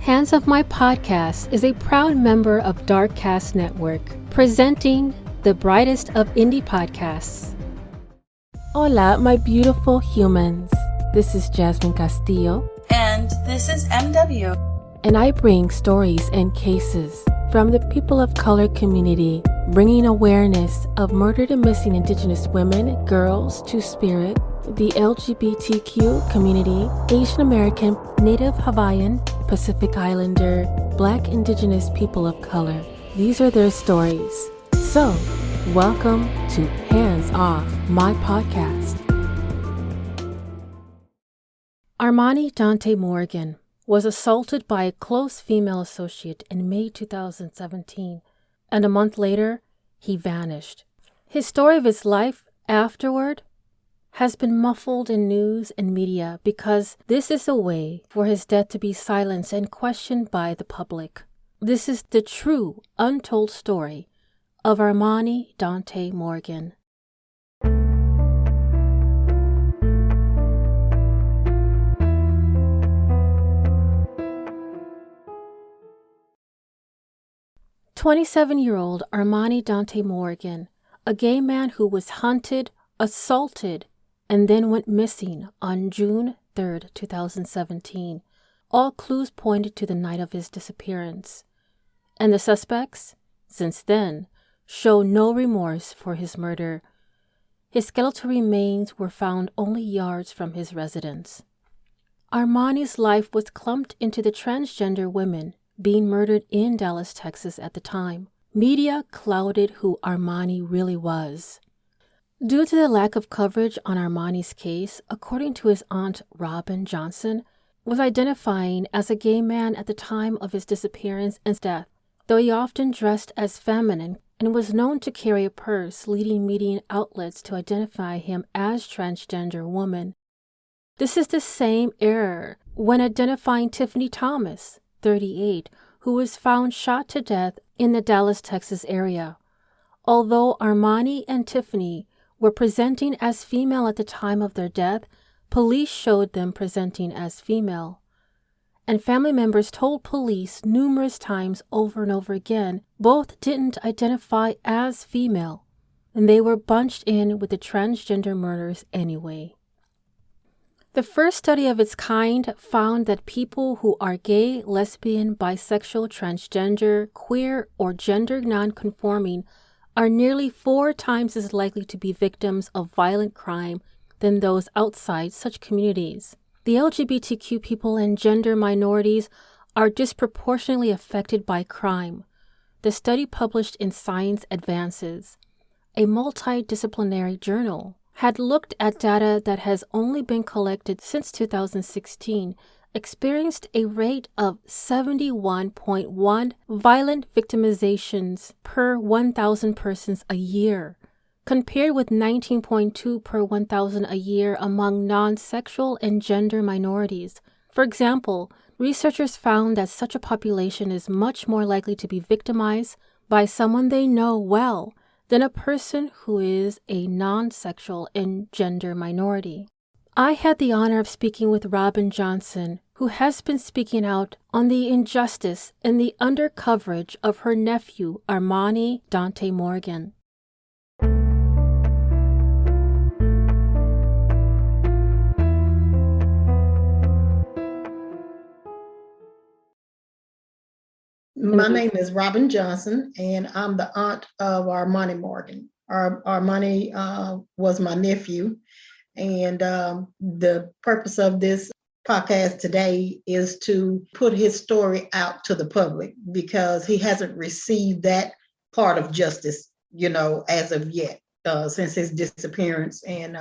Hands Off My Podcast is a proud member of Darkcast Network, presenting the brightest of indie podcasts. Hola, my beautiful humans. This is Jasmine Castillo. And this is MW. And I bring stories and cases from the people of color community, bringing awareness of murdered and missing Indigenous women, girls, Two-Spirit, the LGBTQ community, Asian American, Native Hawaiian, Pacific Islander, Black Indigenous people of color. These are their stories. So, welcome to Hands Off My Podcast. Armani Dante Morgan was assaulted by a close female associate in May 2017, and a month later, he vanished. His story of his life afterward has been muffled in news and media because this is a way for his death to be silenced and questioned by the public. This is the true, untold story of Armani Dante Morgan. "27-year-old Armani Dante Morgan, a gay man who was hunted, assaulted, and then went missing on June 3rd, 2017. All clues pointed to the night of his disappearance. And the suspects, since then, show no remorse for his murder. His skeletal remains were found only yards from his residence. Armani's life was clumped into the transgender women being murdered in Dallas, Texas at the time. Media clouded who Armani really was. Due to the lack of coverage on Armani's case, according to his aunt Robin Johnson, was identifying as a gay man at the time of his disappearance and death, though he often dressed as feminine and was known to carry a purse, leading media outlets to identify him as transgender woman. This is the same error when identifying Tiffany Thomas, 38, who was found shot to death in the Dallas, Texas area. Although Armani and Tiffany were presenting as female at the time of their death, police showed them presenting as female. And family members told police numerous times over and over again both didn't identify as female, and they were bunched in with the transgender murders anyway. The first study of its kind found that people who are gay, lesbian, bisexual, transgender, queer, or gender nonconforming are nearly 4 times as likely to be victims of violent crime than those outside such communities. The LGBTQ people and gender minorities are disproportionately affected by crime. The study, published in Science Advances, a multidisciplinary journal, had looked at data that has only been collected since 2016, experienced a rate of 71.1 violent victimizations per 1,000 persons a year, compared with 19.2 per 1,000 a year among non-sexual and gender minorities. For example, researchers found that such a population is much more likely to be victimized by someone they know well than a person who is a non-sexual and gender minority. I had the honor of speaking with Robin Johnson, who has been speaking out on the injustice and the undercoverage of her nephew, Armani Dante Morgan. My name is Robin Johnson, and I'm the aunt of Armani Morgan. Armani was my nephew, and the purpose of this podcast today is to put his story out to the public because he hasn't received that part of justice, as of yet, since his disappearance and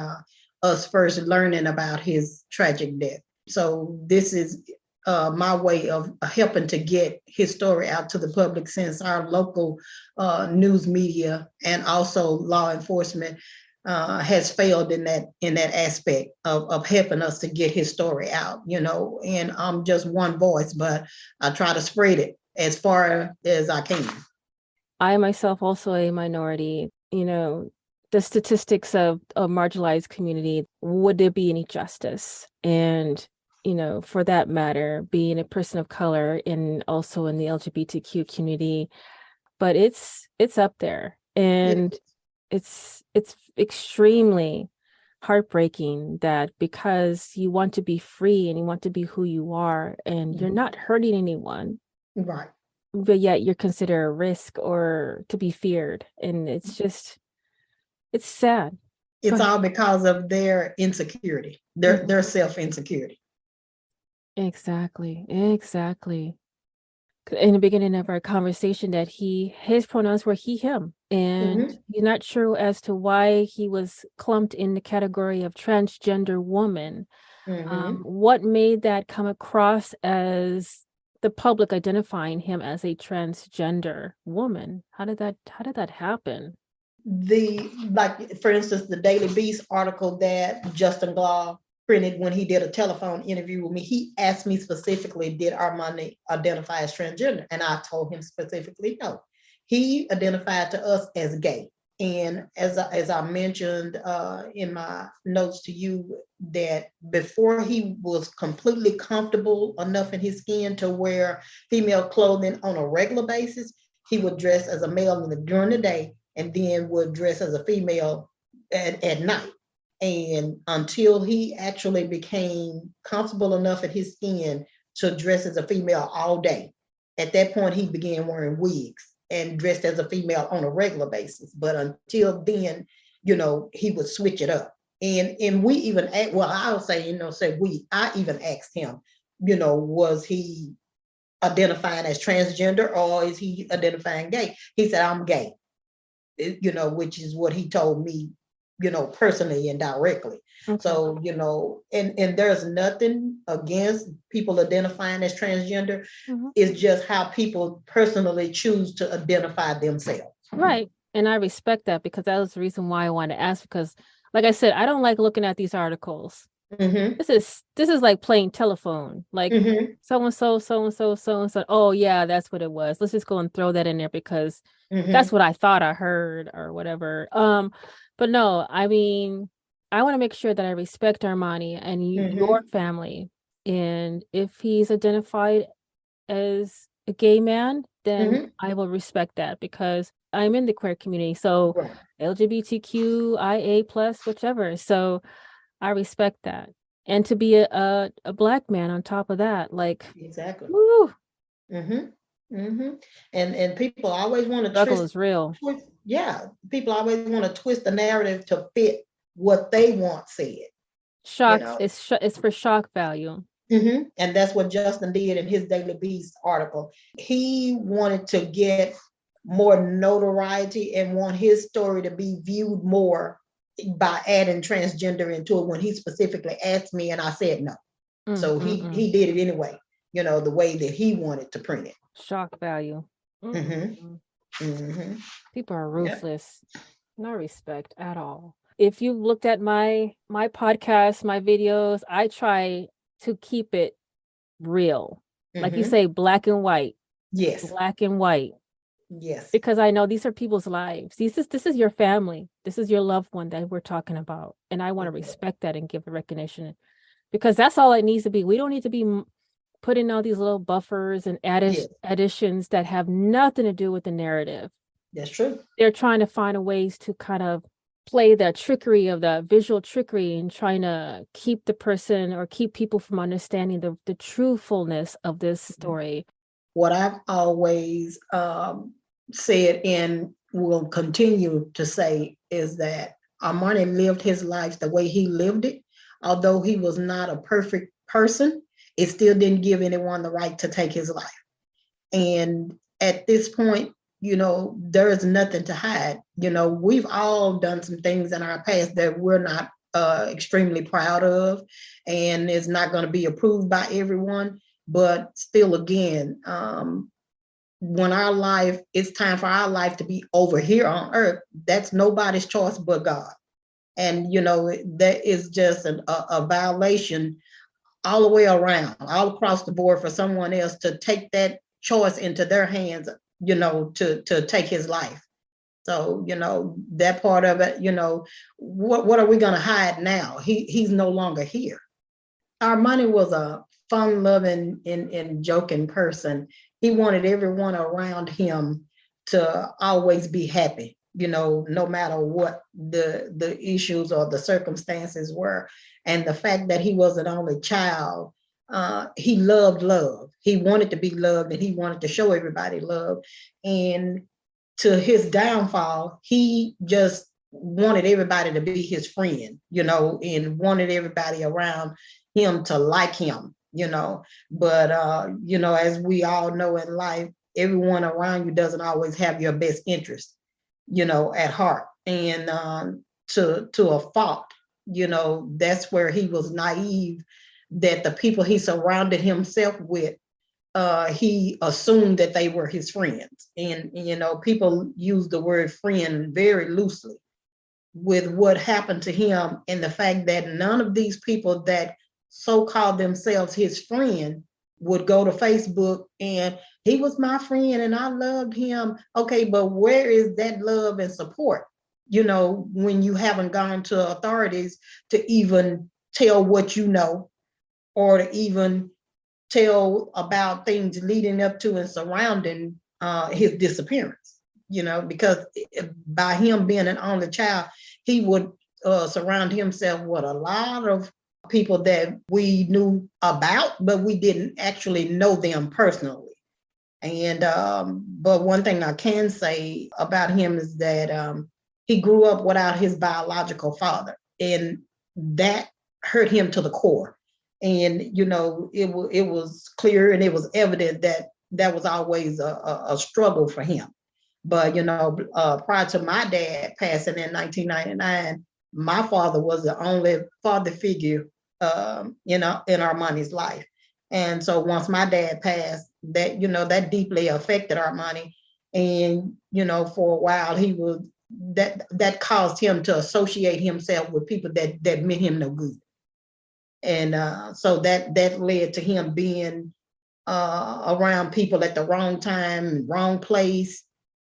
us first learning about his tragic death. So this is my way of helping to get his story out to the public, since our local news media and also law enforcement has failed in that aspect of helping us to get his story out, and I'm just one voice, but I try to spread it as far as I can. I myself also a minority, the statistics of a marginalized community, would there be any justice? And for that matter, being a person of color and also in the LGBTQ community, but it's up there, and it's extremely heartbreaking that because you want to be free and you want to be who you are and you're not hurting anyone, Right. but yet you're considered a risk or to be feared. And it's sad. Go It's ahead. all because of their insecurity, their self-insecurity. Exactly. In the beginning of our conversation that his pronouns were he, him, and Mhm. you're not sure as to why he was clumped in the category of transgender woman. Mhm. What made that come across as the public identifying him as a transgender woman? How did that happen? Like for instance, the Daily Beast article that Justin Glaw printed when he did a telephone interview with me, he asked me specifically, did Armani identify as transgender? And I told him specifically, no. He identified to us as gay. And as I mentioned in my notes to you, that before he was completely comfortable enough in his skin to wear female clothing on a regular basis, he would dress as a male during the day and then would dress as a female at night. And until he actually became comfortable enough in his skin to dress as a female all day, at that point he began wearing wigs and dressed as a female on a regular basis. But until then, he would switch it up. And we even I'll say, I even asked him, was he identifying as transgender or is he identifying gay? He said, I'm gay, which is what he told me, personally and directly. Okay. So, and there's nothing against people identifying as transgender. It's just how people personally choose to identify themselves. Right. And I respect that, because that was the reason why I wanted to ask, because like I said, I don't like looking at these articles. Mm-hmm. This is like playing telephone. Like Mm-hmm. so and so, so and so, so and so. Oh yeah, that's what it was. Let's just go and throw that in there because that's Mm-hmm. what I thought I heard or whatever. But no, I mean, I want to make sure that I respect Armani and your Mm-hmm. family. And if he's identified as a gay man, then Mm-hmm. I will respect that because I'm in the queer community. So Right. LGBTQIA plus, whichever. So I respect that. And to be a black man on top of that, like, Exactly. woo, Mm-hmm. Mm-hmm. And people always want to struggle is real. people always want to twist the narrative to fit what they want said. Shock, it's for shock value. Mm-hmm. And that's what Justin did in his Daily Beast article. He wanted to get more notoriety and want his story to be viewed more by adding transgender into it when he specifically asked me and I said no. So he did it anyway, the way that he wanted to print it. Shock value. Mm-hmm. Mm-hmm. People are Yeah. ruthless. No respect at all. If you've looked at my podcast, my videos, I try to keep it real. Like you say, black and white. Yes. Black and white. Yes. Because I know these are people's lives. This is your family. This is your loved one that we're talking about. And I want to respect that and give the recognition, because that's all it needs to be. We don't need to be putting all these little buffers and additions that have nothing to do with the narrative. That's true. They're trying to find ways to kind of play the trickery of the visual trickery and trying to keep the person or keep people from understanding the truthfulness of this story. What I've always said and will continue to say is that Armani lived his life the way he lived it. Although he was not a perfect person, it still didn't give anyone the right to take his life. And at this point, there is nothing to hide. We've all done some things in our past that we're not extremely proud of, and it's not going to be approved by everyone. But still, again, when it's time for our life to be over here on earth, that's nobody's choice but God. And, that is just a violation all the way around, all across the board, for someone else to take that choice into their hands, to take his life. So, that part of it, what are we going to hide now? He's no longer here. Armani was a fun-loving and joking person. He wanted everyone around him to always be happy, no matter what the issues or the circumstances were. And the fact that he was an only child, he loved love. He wanted to be loved, and he wanted to show everybody love. And to his downfall, he just wanted everybody to be his friend, and wanted everybody around him to like him, but as we all know in life, everyone around you doesn't always have your best interest, at heart. And to a fault, that's where he was naive, that the people he surrounded himself with, he assumed that they were his friends. And people use the word friend very loosely with what happened to him, and the fact that none of these people that so-called themselves his friend would go to Facebook and he was my friend and I loved him. Okay, but where is that love and support? When you haven't gone to authorities to even tell what you know, or to even tell about things leading up to and surrounding his disappearance, because by him being an only child, he would surround himself with a lot of people that we knew about, but we didn't actually know them personally. And but one thing I can say about him is that he grew up without his biological father, and that hurt him to the core. And it was clear and it was evident that that was always a struggle for him. But prior to my dad passing in 1999, my father was the only father figure in Armani's life. And so once my dad passed, that deeply affected Armani. And for a while he was that caused him to associate himself with people that meant him no good. And so that led to him being around people at the wrong time, wrong place.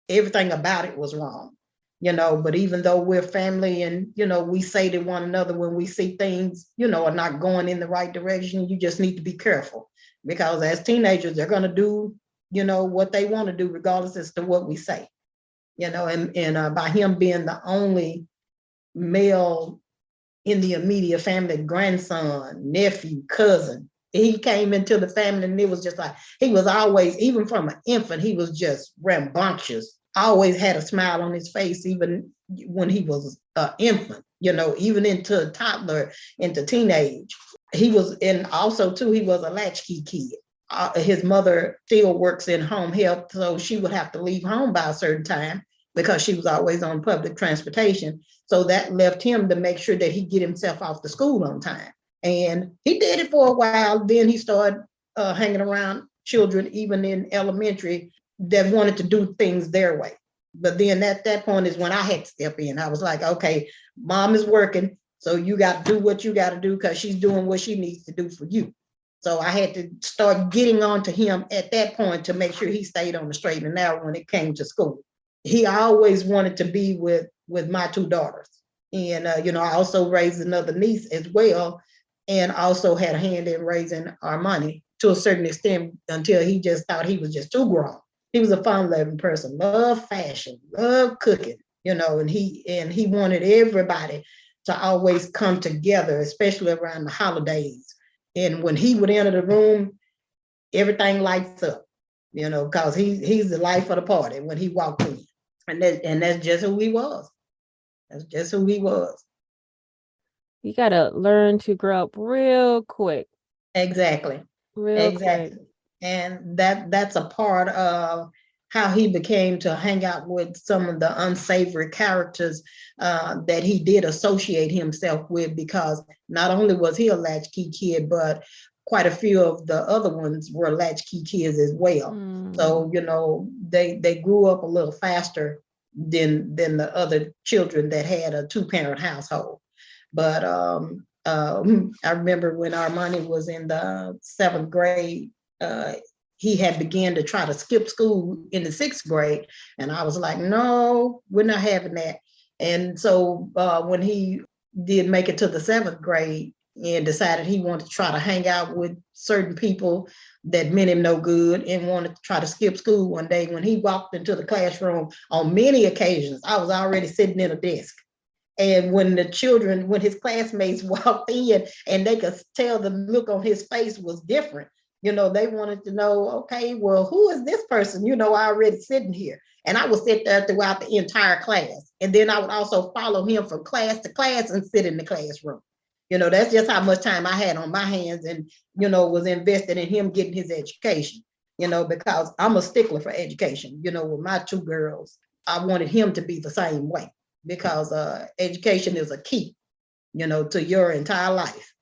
Everything about it was wrong, but even though we're family and, we say to one another when we see things, are not going in the right direction, you just need to be careful, because as teenagers, they're going to do, what they want to do, regardless as to what we say, and by him being the only male in the immediate family, grandson, nephew, cousin, he came into the family and it was just like, he was always, even from an infant, he was just rambunctious, always had a smile on his face, even when he was an infant, even into toddler, into teenage. He was, and also too, he was a latchkey kid. His mother still works in home health, so she would have to leave home by a certain time because she was always on public transportation. So that left him to make sure that he get himself off to school on time. And he did it for a while. Then he started hanging around children, even in elementary, that wanted to do things their way. But then at that point is when I had to step in. I was like, okay, mom is working, so you got to do what you got to do because she's doing what she needs to do for you. So I had to start getting on to him at that point to make sure he stayed on the straight and narrow when it came to school. He always wanted to be with my two daughters. And, I also raised another niece as well, and also had a hand in raising Armani to a certain extent until he just thought he was just too grown. He was a fun-loving person, loved fashion, loved cooking, and he wanted everybody to always come together, especially around the holidays. And when he would enter the room, everything lights up, because he's the life of the party when he walked in. And that's just who he was. That's just who he was. You gotta learn to grow up real quick. Exactly. Real quick. And that's a part of how he became to hang out with some of the unsavory characters that he did associate himself with, because not only was he a latchkey kid, but quite a few of the other ones were latchkey kids as well. So, they grew up a little faster than the other children that had a two-parent household. But I remember when Armani was in the 7th grade, he had began to try to skip school in the 6th grade. And I was like, no, we're not having that. And so when he did make it to the 7th grade, and decided he wanted to try to hang out with certain people that meant him no good, and wanted to try to skip school one day. When he walked into the classroom on many occasions, I was already sitting in a desk. And when his classmates walked in and they could tell the look on his face was different, they wanted to know, okay, well, who is this person? Already sitting here. And I would sit there throughout the entire class. And then I would also follow him from class to class and sit in the classroom. That's just how much time I had on my hands, and, was invested in him getting his education, because I'm a stickler for education. With my two girls, I wanted him to be the same way, because education is a key, to your entire life,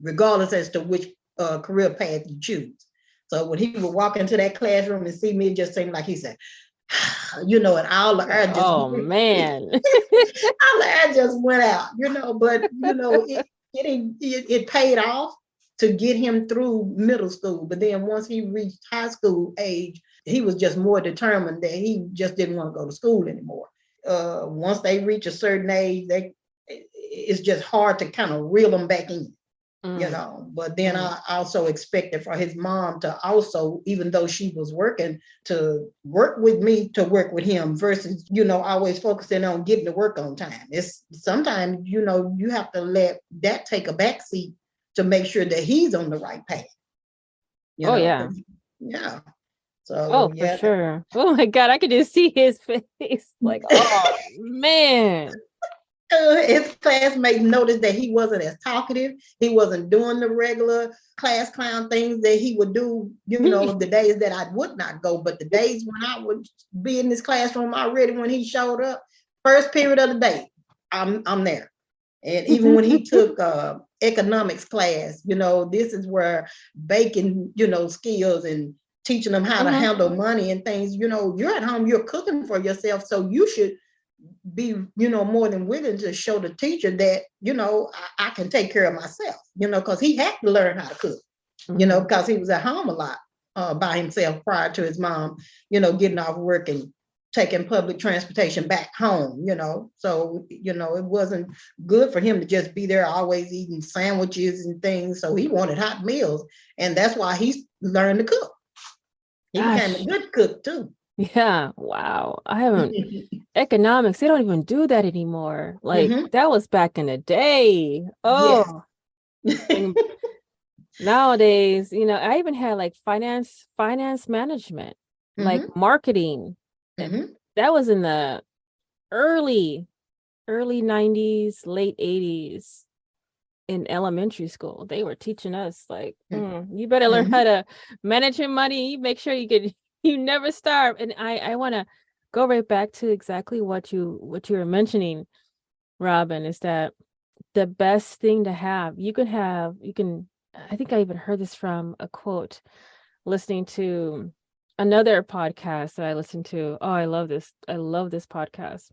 regardless as to which career path you choose. So when he would walk into that classroom and see me, it just seemed like he said, and all the air just, oh man, all the air just went out, but it paid off to get him through middle school. But then once he reached high school age, he was just more determined that he just didn't want to go to school anymore. Once they reach a certain age, it's just hard to kind of reel them back in. But then I also expected for his mom to also, even though she was working, to work with me to work with him, versus, always focusing on getting to work on time. It's sometimes, you have to let that take a back seat to make sure that he's on the right path. Yeah. Yeah. So, for sure. Oh my God, I could just see his face. Like, oh man. His classmates noticed that he wasn't as talkative. He wasn't doing the regular class clown things that he would do, the days that I would not go. But the days when I would be in this classroom already, when he showed up, first period of the day, I'm there. And even when he took economics class, this is where baking, skills and teaching them how to handle money and things, you're at home, you're cooking for yourself. So you should be, more than willing to show the teacher that, I can take care of myself, because he had to learn how to cook, because he was at home a lot by himself prior to his mom, getting off work and taking public transportation back home, so, it wasn't good for him to just be there always eating sandwiches and things. So he wanted hot meals, and that's why he learned to cook. He became a good cook too. Yeah. Wow. I haven't economics. They don't even do that anymore. Like that was back in the day. Oh, yes. Nowadays, I even had like finance management, like marketing. And that was in the early 90s, late 80s in elementary school. They were teaching us like, you better learn how to manage your money. Make sure you never starve. And I want to go right back to exactly what you were mentioning, Robin, is that the best thing to have, I think I even heard this from a quote listening to another podcast that I listened to. Oh, I love this podcast.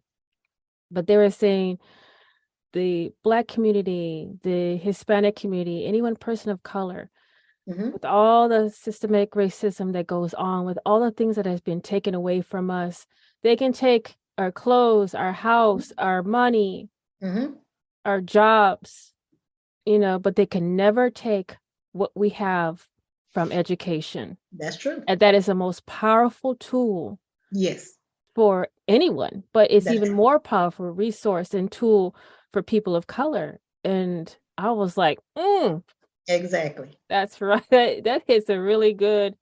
But they were saying the Black community, the Hispanic community, anyone person of color, with all the systemic racism that goes on, with all the things that has been taken away from us, they can take our clothes, our house, our money, our jobs, but they can never take what we have from education. That's true. And that is the most powerful tool. Yes. For anyone, but it's even more powerful resource and tool for people of color. And I was like, exactly. That's right. That hits a really good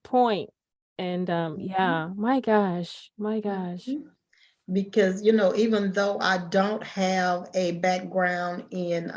point. And yeah, my gosh. Because, even though I don't have a background in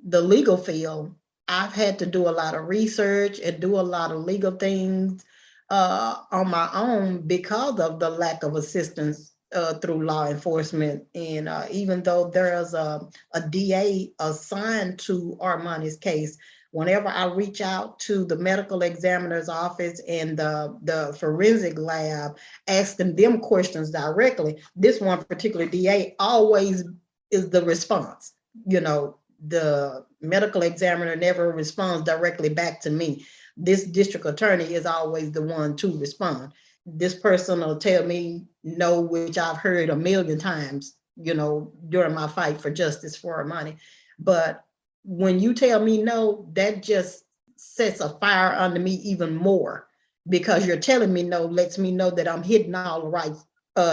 the legal field, I've had to do a lot of research and do a lot of legal things on my own because of the lack of assistance through law enforcement. And even though there's a DA assigned to Armani's case, whenever I reach out to the medical examiner's office and the forensic lab, asking them questions directly, this one particular DA always is the response. The medical examiner never responds directly back to me. This district attorney is always the one to respond. This person will tell me no, which I've heard a million times, during my fight for justice for Armani. But when you tell me no, that just sets a fire under me even more, because you're telling me no lets me know that I'm hitting all the right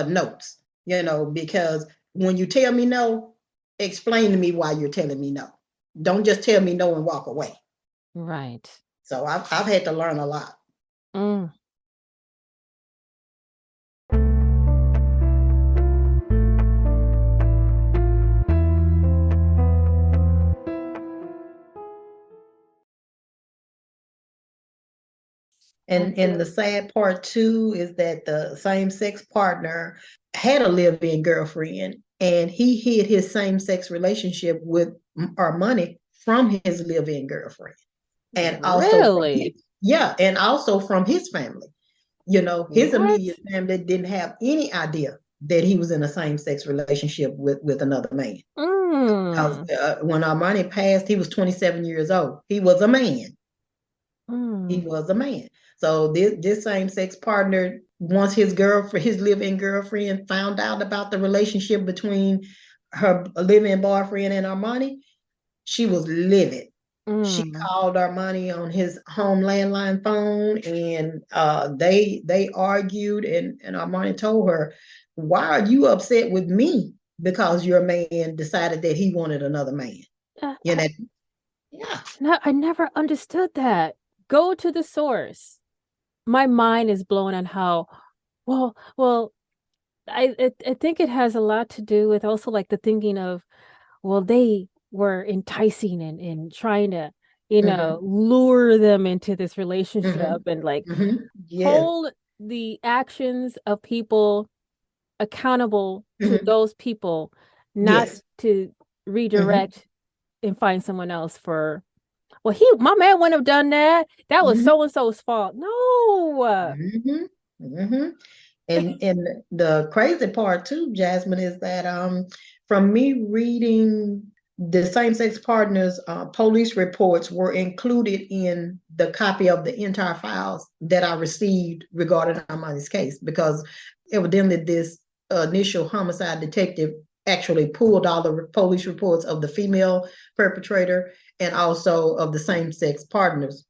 notes, because when you tell me no, explain to me why you're telling me no. Don't just tell me no and walk away. Right. So I've had to learn a lot. Mm. And the sad part too is that the same-sex partner had a live-in girlfriend, and he hid his same-sex relationship with Armani from his live-in girlfriend, and also from Really? and also from his family. His What? immediate family didn't have any idea that he was in a same-sex relationship with another man. Because when Armani passed, he was 27 years old. He was a man. He was a man. So this same-sex partner, once his live-in girlfriend found out about the relationship between her live-in boyfriend and Armani, she was livid. She called Armani on his home landline phone, and they argued, and Armani told her, "Why are you upset with me because your man decided that he wanted another man?" You know, yeah. No, I never understood that. Go to the source. My mind is blown on how well, I think it has a lot to do with also like the thinking of, well, they were enticing and trying to, lure them into this relationship and like Yes. hold the actions of people accountable to those people, not Yes. to redirect and find someone else for, well, my man wouldn't have done that. That was so and so's fault. No. And the crazy part too, Jasmine, is that from me reading the same-sex partners, police reports were included in the copy of the entire files that I received regarding Armani's case, because evidently this initial homicide detective actually pulled all the police reports of the female perpetrator and also of the same-sex partners,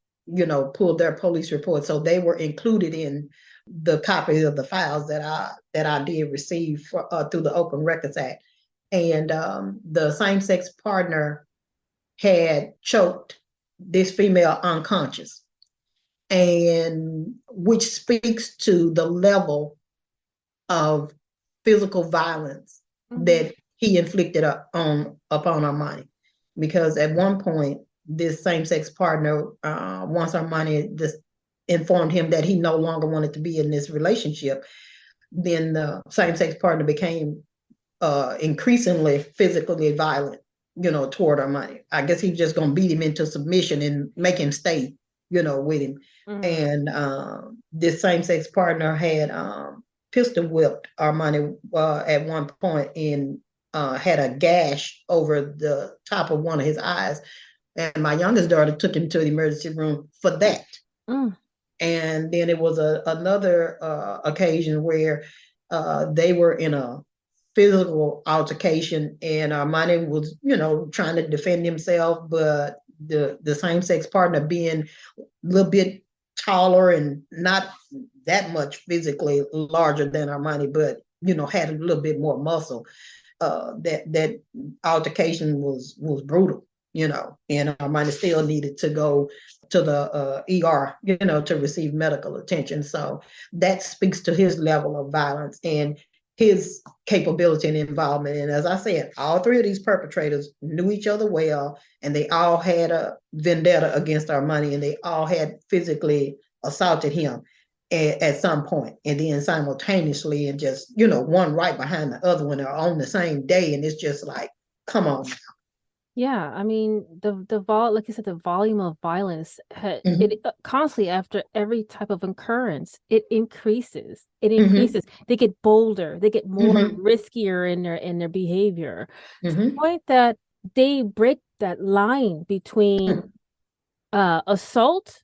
pulled their police reports. So they were included in the copies of the files that I did receive through the Open Records Act. And the same-sex partner had choked this female unconscious, and which speaks to the level of physical violence that he inflicted upon Armani. Because at one point, this same-sex partner, once Armani just informed him that he no longer wanted to be in this relationship, then the same-sex partner became increasingly physically violent, toward Armani. I guess he was just gonna beat him into submission and make him stay, with him. And this same-sex partner had pistol whipped Armani at one point, and had a gash over the top of one of his eyes. And my youngest daughter took him to the emergency room for that. And then it was another occasion where they were in a physical altercation, and Armani was, trying to defend himself, but the same-sex partner, being a little bit taller and not that much physically larger than Armani, but had a little bit more muscle. That altercation was brutal, and Armani still needed to go to the ER, to receive medical attention. So that speaks to his level of violence and his capability and involvement. And as I said, all three of these perpetrators knew each other well, and they all had a vendetta against Armani, and they all had physically assaulted him at some point, and then simultaneously, and just, one right behind the other one, are on the same day. And it's just like, come on. Yeah, I mean like you said, the volume of violence it constantly after every type of occurrence, it increases. They get bolder, they get more riskier in their behavior, to the point that they break that line between assault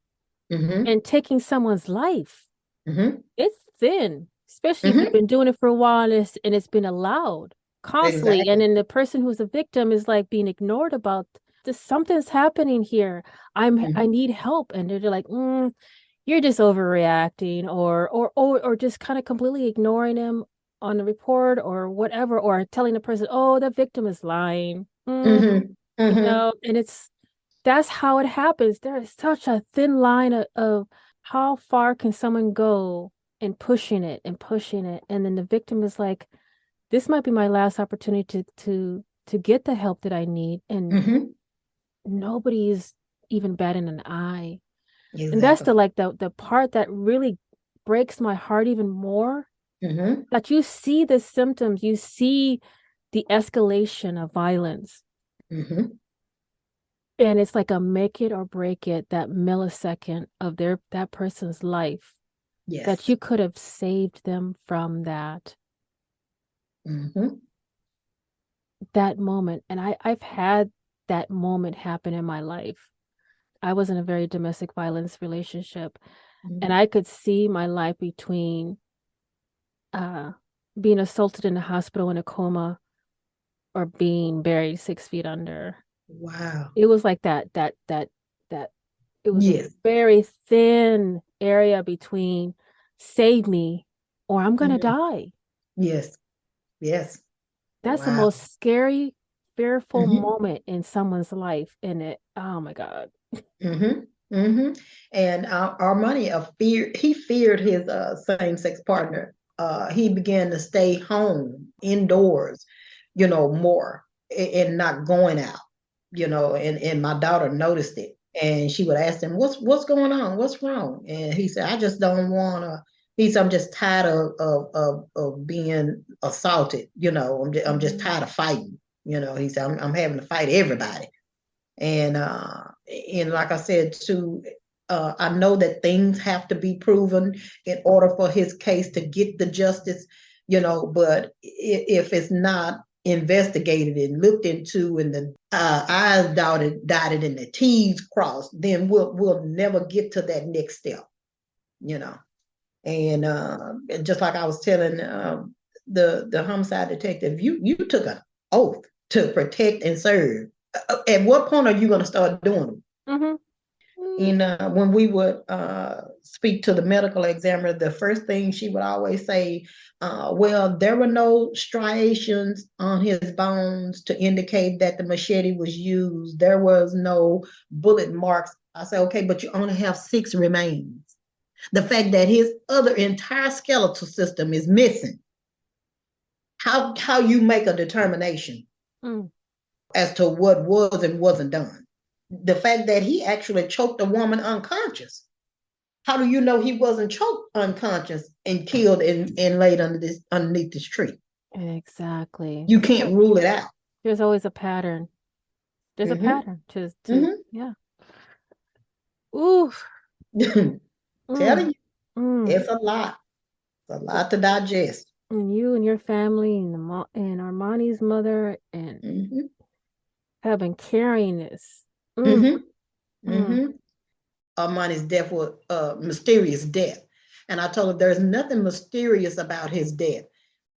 and taking someone's life. It's thin, especially if you've been doing it for a while and it's been allowed. constantly. And Exactly. then the person who's a victim is like being ignored about this. Something's happening here. I Mhm. need help. And they're like, you're just overreacting, or just kind of completely ignoring him on the report or whatever, or telling the person, oh, the victim is lying. Mhm. Mhm. And that's how it happens. There is such a thin line of how far can someone go in pushing it and pushing it. And then the victim is like, this might be my last opportunity to get the help that I need. And Mhm. nobody's even batting an eye. And that's Exactly. the part that really breaks my heart even more. Mhm. That you see the symptoms, you see the escalation of violence. Mhm. And it's like a make it or break it, that millisecond of that person's life, that Yes. you could have saved them from Mhm. that moment. And I've had that moment happen in my life. I was in a very domestic violence relationship, and Mhm. I could see my life between uh being assaulted in the hospital in a coma or being buried 6 feet under. Wow. It was like that it was a Yes. very thin area between save me or I'm gonna Mhm. die. Yes. Yes. That's the Wow. most scary, fearful Mhm. moment in someone's life. And oh my God. Mhm. Mhm. And Armani he feared his same-sex partner. He began to stay home indoors, more and not going out, and my daughter noticed it. And she would ask him, what's going on? What's wrong? And he said, I just don't wanna. He said, I'm just tired of being assaulted, I'm just tired of fighting. He said, I'm having to fight everybody. And like I said too, I know that things have to be proven in order for his case to get the justice, but if it's not investigated and looked into and the I's dotted and the T's crossed, then we'll never get to that next step, you know. And just like I was telling the homicide detective, you took an oath to protect and serve. At what point are you going to start doing them? Mm-hmm. When we would speak to the medical examiner, the first thing she would always say, well, there were no striations on his bones to indicate that the machete was used. There was no bullet marks. I say, okay, but you only have 6 remains. The fact that his other entire skeletal system is missing. How you make a determination as to what was and wasn't done? The fact that he actually choked a woman unconscious. How do you know he wasn't choked unconscious and killed and laid underneath this tree? Exactly. You can't rule it out. There's always a pattern. There's a Mm-hmm. pattern to Mm-hmm. yeah. Ooh. Telling Mm, you, mm. it's a lot. It's a lot to digest. And you and your family and and Armani's mother and Mm-hmm. have been carrying this. Mm, Mm-hmm. mm, Mm-hmm. Armani's death was a mysterious death. And I told her there's nothing mysterious about his death.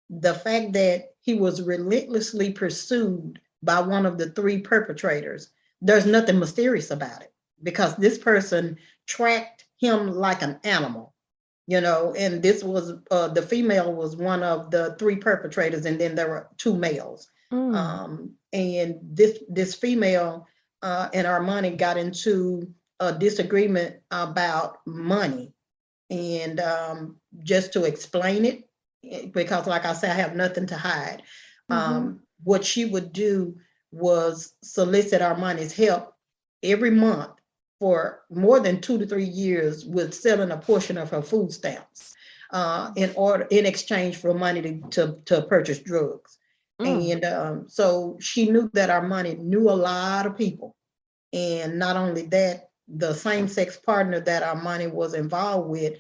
The fact that he was relentlessly pursued by one of the 3 perpetrators, there's nothing mysterious about it because this person tracked him like an animal, and this was the female was one of the 3 perpetrators, and then there were 2 males. mm, And this female and Armani got into a disagreement about money. And just to explain it, because like I said, I have nothing to hide. mm-hmm, What she would do was solicit Armani's help every month for more than 2 to 3 years with selling a portion of her food stamps in exchange for money to purchase drugs. mm. And so she knew that Armani knew a lot of people. And not only that, the same-sex partner that Armani was involved with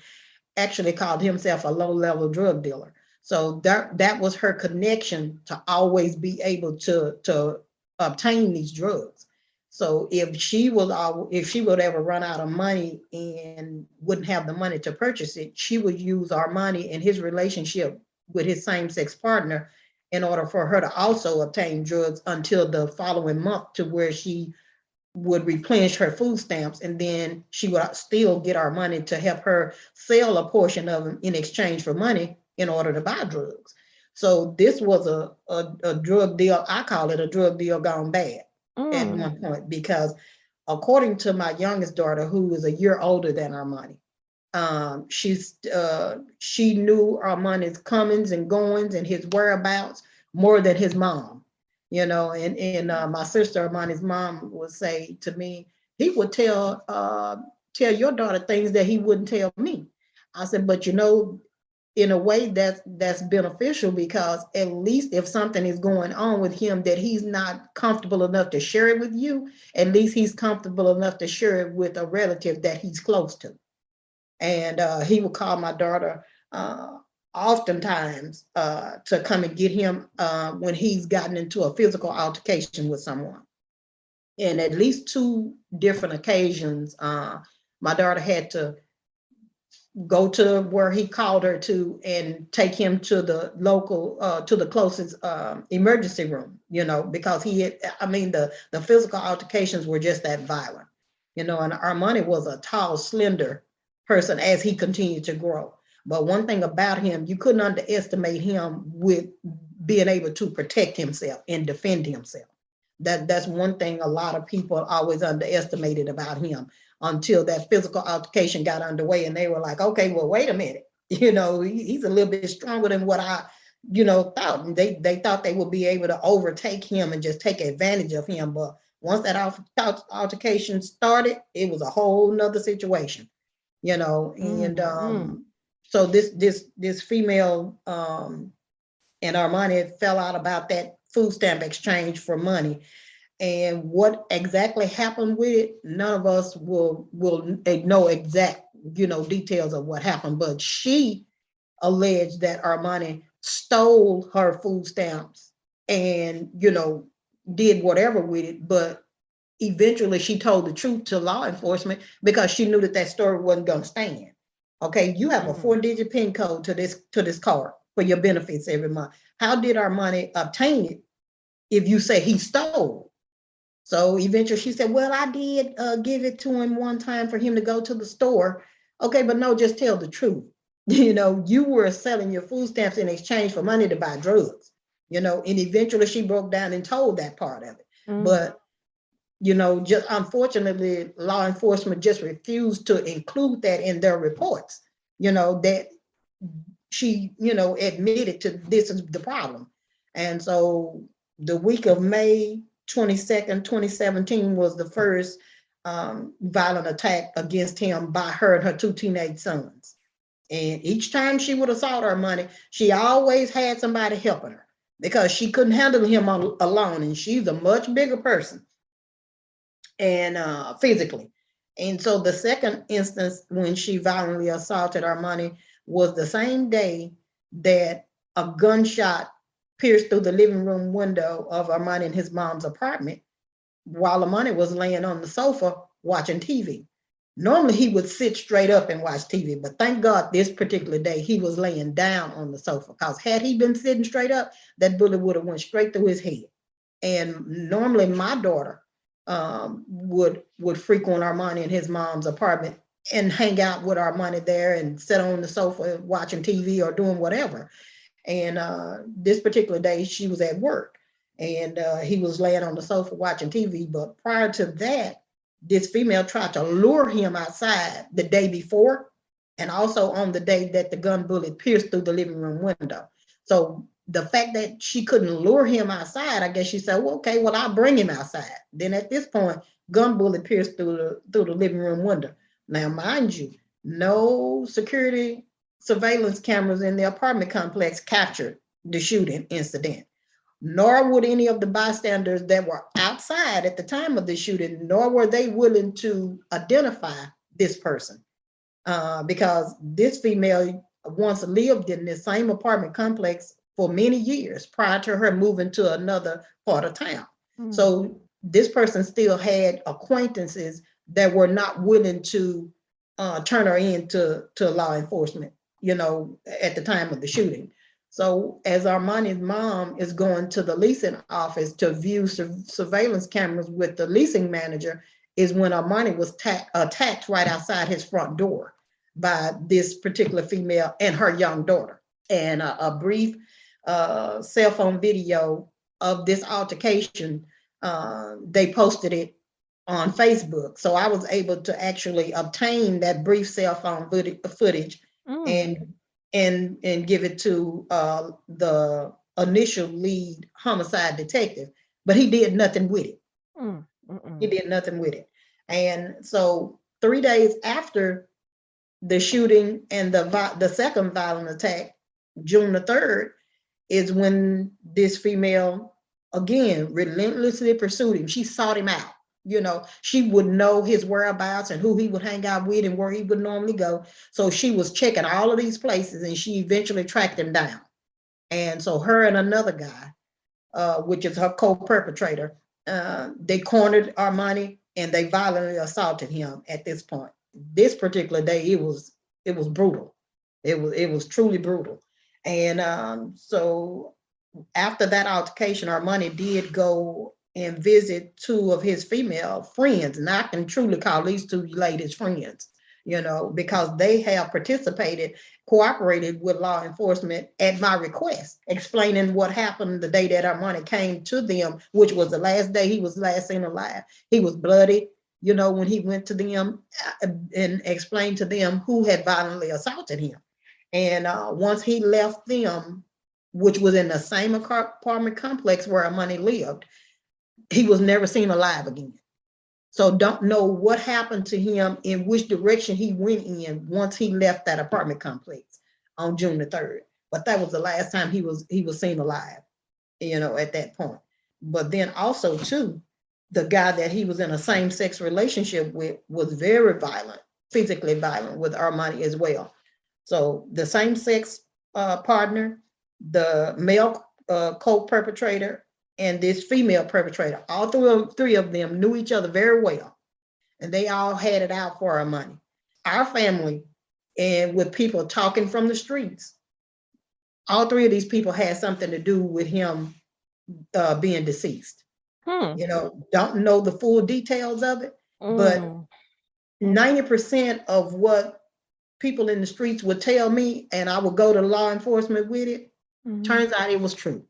actually called himself a low-level drug dealer. So that was her connection to always be able to obtain these drugs. So if she would ever run out of money and wouldn't have the money to purchase it, she would use Armani and his relationship with his same-sex partner in order for her to also obtain drugs until the following month, to where she would replenish her food stamps, and then she would still get our money to help her sell a portion of them in exchange for money in order to buy drugs. So this was a drug deal. I call it a drug deal gone bad at one point, because according to my youngest daughter, who is a year older than Armani, she knew Armani's comings and goings and his whereabouts more than his mom, and my sister Armani's mom would say to me, he would tell your daughter things that he wouldn't tell me. I said, but in a way that's beneficial, because at least if something is going on with him that he's not comfortable enough to share it with you, at least he's comfortable enough to share it with a relative that he's close to. And he would call my daughter oftentimes to come and get him when he's gotten into a physical altercation with someone. And at least 2 different occasions, my daughter had to go to where he called her to and take him to the local, to the closest emergency room, because the physical altercations were just that violent, and Armani was a tall, slender person as he continued to grow. But one thing about him, you couldn't underestimate him with being able to protect himself and defend himself. That's one thing a lot of people always underestimated about him, until that physical altercation got underway and they were like, okay, well, wait a minute. He's a little bit stronger than what I, thought. And they thought they would be able to overtake him and just take advantage of him. But once that altercation started, it was a whole nother situation, and so this female and Armani fell out about that food stamp exchange for money. And what exactly happened with it, none of us will know exact, details of what happened. But she alleged that Armani stole her food stamps and, did whatever with it. But eventually she told the truth to law enforcement, because she knew that story wasn't going to stand. Okay, you have a 4-digit PIN code to this card for your benefits every month. How did Armani obtain it if you say he stole? So eventually she said, well, I did give it to him one time for him to go to the store. Okay, but no, just tell the truth. You were selling your food stamps in exchange for money to buy drugs, and eventually she broke down and told that part of it. But, just unfortunately, law enforcement just refused to include that in their reports, that she, admitted to this is the problem. And so the week of May 22nd, 2017 was the first violent attack against him by her and her 2 teenage sons. And each time she would assault Armani, she always had somebody helping her, because she couldn't handle him alone. And she's a much bigger person and physically. And so the second instance when she violently assaulted Armani was the same day that a gunshot pierced through the living room window of Armani and his mom's apartment while Armani was laying on the sofa watching TV. Normally he would sit straight up and watch TV, but thank God this particular day he was laying down on the sofa, because had he been sitting straight up, that bullet would have went straight through his head. And normally my daughter would frequent Armani and his mom's apartment and hang out with Armani there and sit on the sofa watching TV or doing whatever. And this particular day she was at work, and he was laying on the sofa watching TV. But prior to that, this female tried to lure him outside the day before, and also on the day that the gun bullet pierced through the living room window. So the fact that she couldn't lure him outside, I guess she said, well, okay, well, I'll bring him outside. Then at this point, gun bullet pierced through the living room window. Now, mind you, no security surveillance cameras in the apartment complex captured the shooting incident, nor would any of the bystanders that were outside at the time of the shooting, nor were they willing to identify this person, because this female once lived in this same apartment complex for many years prior to her moving to another part of town. So this person still had acquaintances that were not willing to turn her in to law enforcement, at the time of the shooting. So as Armani's mom is going to the leasing office to view surveillance cameras with the leasing manager, is when Armani was attacked right outside his front door by this particular female and her young daughter. And a brief cell phone video of this altercation, they posted it on Facebook. So I was able to actually obtain that brief cell phone footage and give it to the initial lead homicide detective, but he did nothing with it. He did nothing with it. And so 3 days after the shooting and the second violent attack, June the 3rd, is when this female again relentlessly pursued him. She sought him out. You know, she would know his whereabouts and who he would hang out with and where he would normally go. So she was checking all of these places, and she eventually tracked him down. And so her and another guy, which is her co-perpetrator, they cornered Armani and they violently assaulted him. At this point, this particular day, it was brutal. It was truly brutal. And so after that altercation, Armani did go and visit 2 of his female friends, and I can truly call these 2 ladies friends, you know, because they have cooperated with law enforcement at my request, explaining what happened the day that Armani came to them, which was the last day he was last seen alive. He was bloody, you know, when he went to them and explained to them who had violently assaulted him. And once he left them, which was in the same apartment complex where Armani lived, he was never seen alive again. So don't know what happened to him, in which direction he went in once he left that apartment complex on June the 3rd. But that was the last time he was seen alive, you know, at that point. But then also too, the guy that he was in a same-sex relationship with was very violent, physically violent with Armani as well. So the same-sex partner, the male co-perpetrator, and this female perpetrator, all 3 of them knew each other very well, and they all had it out for Armani. Our family, and with people talking from the streets, all 3 of these people had something to do with him being deceased. You know, don't know the full details of it, but 90% of what people in the streets would tell me, and I would go to law enforcement with it, turns out it was true.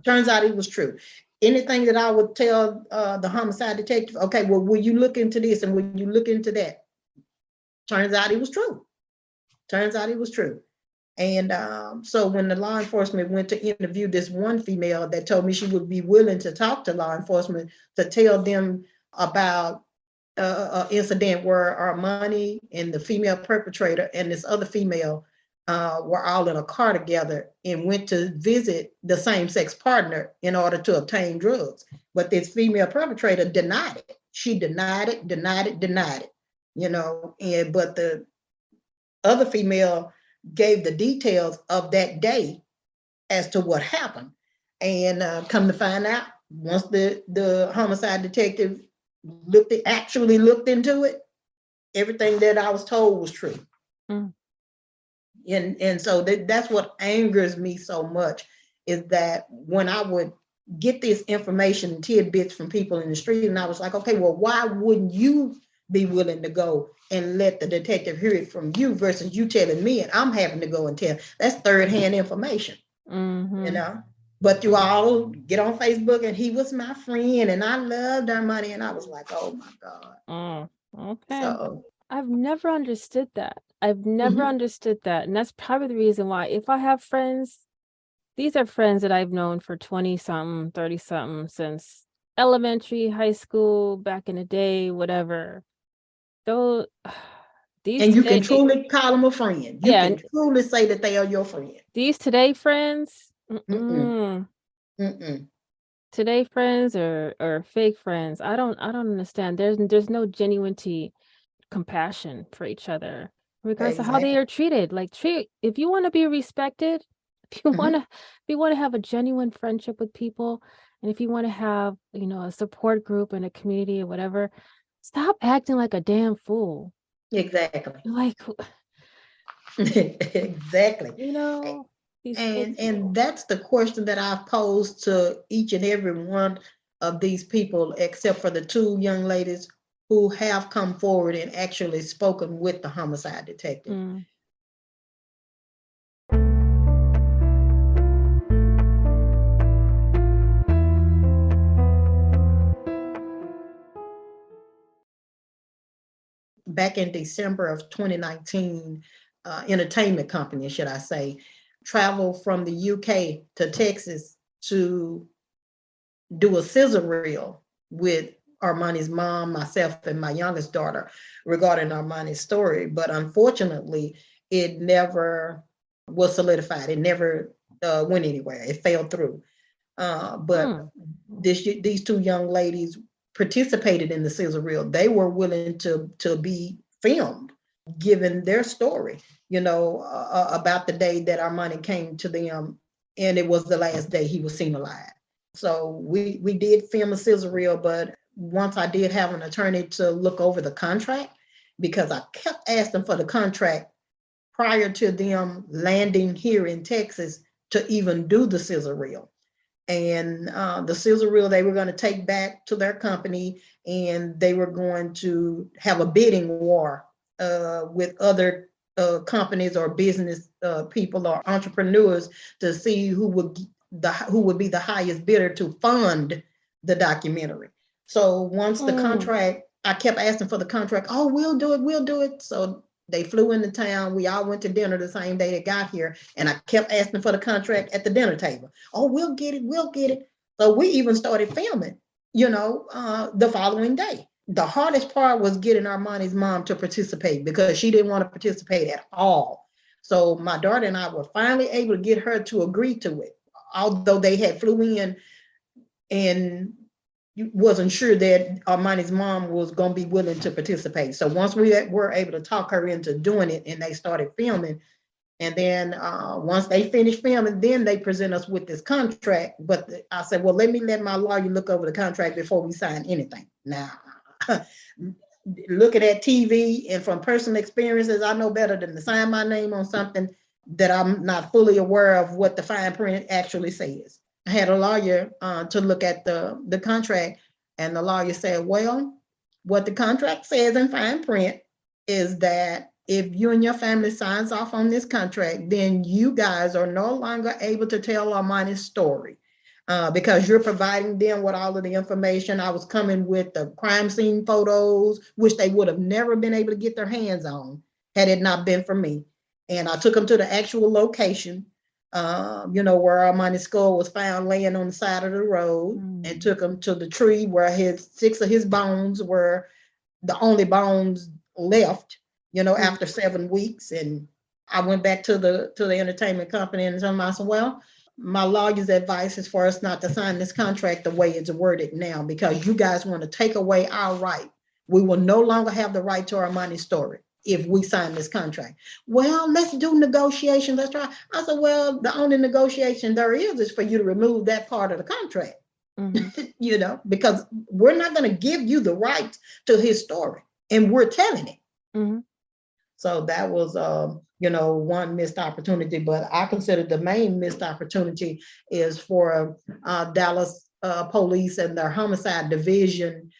Turns out it was true. Anything that I would tell the homicide detective, okay, well, will you look into this and will you look into that? Turns out it was true. Turns out it was true. And so when the law enforcement went to interview this one female that told me she would be willing to talk to law enforcement to tell them about an incident where Armani and the female perpetrator and this other female were all in a car together and went to visit the same-sex partner in order to obtain drugs. But this female perpetrator denied it. She denied it, you know, but the other female gave the details of that day as to what happened. And come to find out, once the homicide detective actually looked into it, everything that I was told was true. And so that's what angers me so much, is that when I would get this information, tidbits from people in the street, and I was like, okay, well, why wouldn't you be willing to go and let the detective hear it from you versus you telling me and I'm having to go and tell? That's third-hand information, you know? But you all get on Facebook and he was my friend and I loved Armani, and I was like, oh my God. Okay. So I've never understood that. I've never understood that. And that's probably the reason why, if I have friends, these are friends that I've known for 20-something, 30-something, since elementary, high school, back in the day, whatever. Those, these and you today, can truly call them a friend. You yeah, can truly say that they are your friend. these today friends, today friends or fake friends. I don't understand. There's no genuinity, compassion for each other, regardless of how they are treated. Like, if you want to be respected, if you want to have a genuine friendship with people, and if you want to have, you know, a support group and a community or whatever, stop acting like a damn fool. Exactly. Like, Exactly. you know, And that's the question that I've posed to each and every one of these people, except for the two young ladies who have come forward and actually spoken with the homicide detective. Mm. Back in December of 2019, entertainment company, should I say, traveled from the UK to Texas to do a scissor reel with Armani's mom, myself, and my youngest daughter regarding Armani's story. But unfortunately, it never was solidified. It never went anywhere. It fell through. But these two young ladies participated in the scissor reel. They were willing to be filmed, given their story, about the day that Armani came to them, and it was the last day he was seen alive. So we did film a scissor reel, but once I did have an attorney to look over the contract, because I kept asking for the contract prior to them landing here in Texas to even do the scissor reel. And the scissor reel they were going to take back to their company, and they were going to have a bidding war with other companies or business people or entrepreneurs to see who would be the highest bidder to fund the documentary. So once the contract, I kept asking for the contract. Oh, we'll do it. So they flew into town. We all went to dinner the same day they got here, and I kept asking for the contract at the dinner table. Oh, we'll get it. So we even started filming, the following day. The hardest part was getting Armani's mom to participate, because she didn't want to participate at all. So my daughter and I were finally able to get her to agree to it, although they had flew in and wasn't sure that Armani's mom was going to be willing to participate. So once we were able to talk her into doing it, and they started filming, and then once they finished filming, then they present us with this contract. But I said, well, let my lawyer look over the contract before we sign anything. Now, looking at TV and from personal experiences, I know better than to sign my name on something that I'm not fully aware of what the fine print actually says. I had a lawyer to look at the contract, and the lawyer said, well, what the contract says in fine print is that if you and your family signs off on this contract, then you guys are no longer able to tell Armani's story because you're providing them with all of the information. I was coming with the crime scene photos, which they would have never been able to get their hands on had it not been for me. And I took them to the actual location, where Armani's skull was found laying on the side of the road, and took them to the tree where 6 of his bones were the only bones left, after 7 weeks. And I went back to the entertainment company and told them, I said, well, my lawyer's advice is for us not to sign this contract the way it's worded now, because you guys want to take away our right. We will no longer have the right to Armani's story if we sign this contract. Well, let's do negotiations. Let's try. I said, well, the only negotiation there is for you to remove that part of the contract, because we're not going to give you the right to his story, and we're telling it. So that was, one missed opportunity. But I consider the main missed opportunity is for Dallas police and their homicide division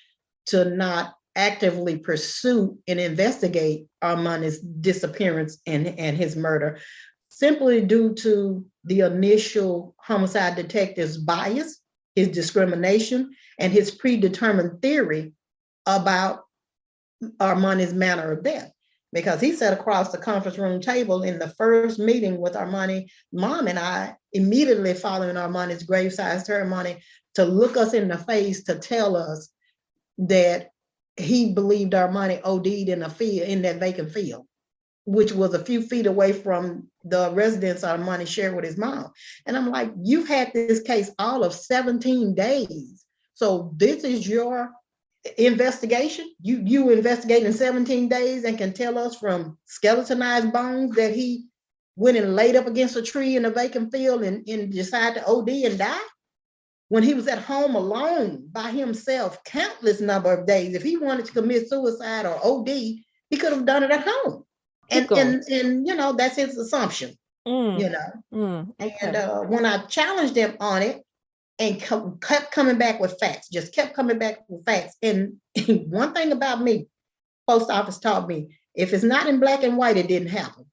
to not actively pursue and investigate Armani's disappearance and his murder, simply due to the initial homicide detective's bias, his discrimination, and his predetermined theory about Armani's manner of death. Because he sat across the conference room table in the first meeting with Armani's mom and I, immediately following Armani's graveside ceremony, to look us in the face to tell us that he believed Armani OD'd in that vacant field, which was a few feet away from the residence Armani shared with his mom. And I'm like, you've had this case all of 17 days. So this is your investigation? You investigate in 17 days and can tell us from skeletonized bones that he went and laid up against a tree in a vacant field and decided to OD and die? When he was at home alone by himself countless number of days. If he wanted to commit suicide or OD, he could have done it at home. And that's his assumption. you know. Okay. And when I challenged them on it and kept coming back with facts, just kept coming back with facts. And one thing about me, post office taught me, if it's not in black and white, it didn't happen.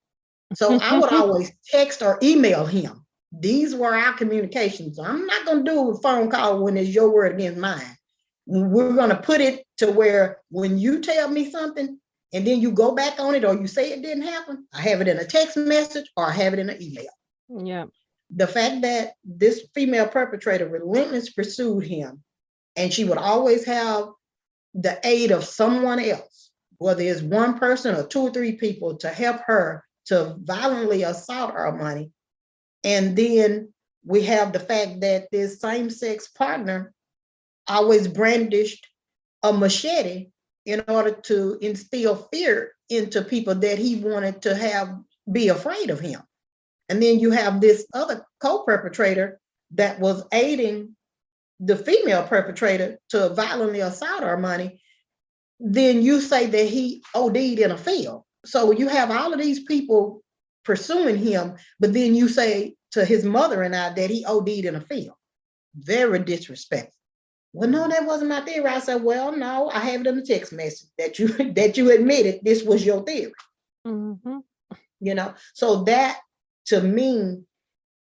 So I would always text or email him. These were our communications. I'm not going to do a phone call when it's your word against mine. We're going to put it to where when you tell me something and then you go back on it or you say it didn't happen, I have it in a text message or I have it in an email. Yeah. The fact that this female perpetrator relentlessly pursued him, and she would always have the aid of someone else, whether it's one person or 2 or 3 people, to help her to violently assault Armani. And then we have the fact that this same-sex partner always brandished a machete in order to instill fear into people that he wanted to have be afraid of him. And then you have this other co-perpetrator that was aiding the female perpetrator to violently assault Armani. Then you say that he OD'd in a field. So you have all of these people pursuing him, but then you say to his mother and I that he OD'd in a field. Very disrespectful. Well, no, that wasn't my theory. I said, well, no, I have it in the text message that you admitted this was your theory. You know, so that to me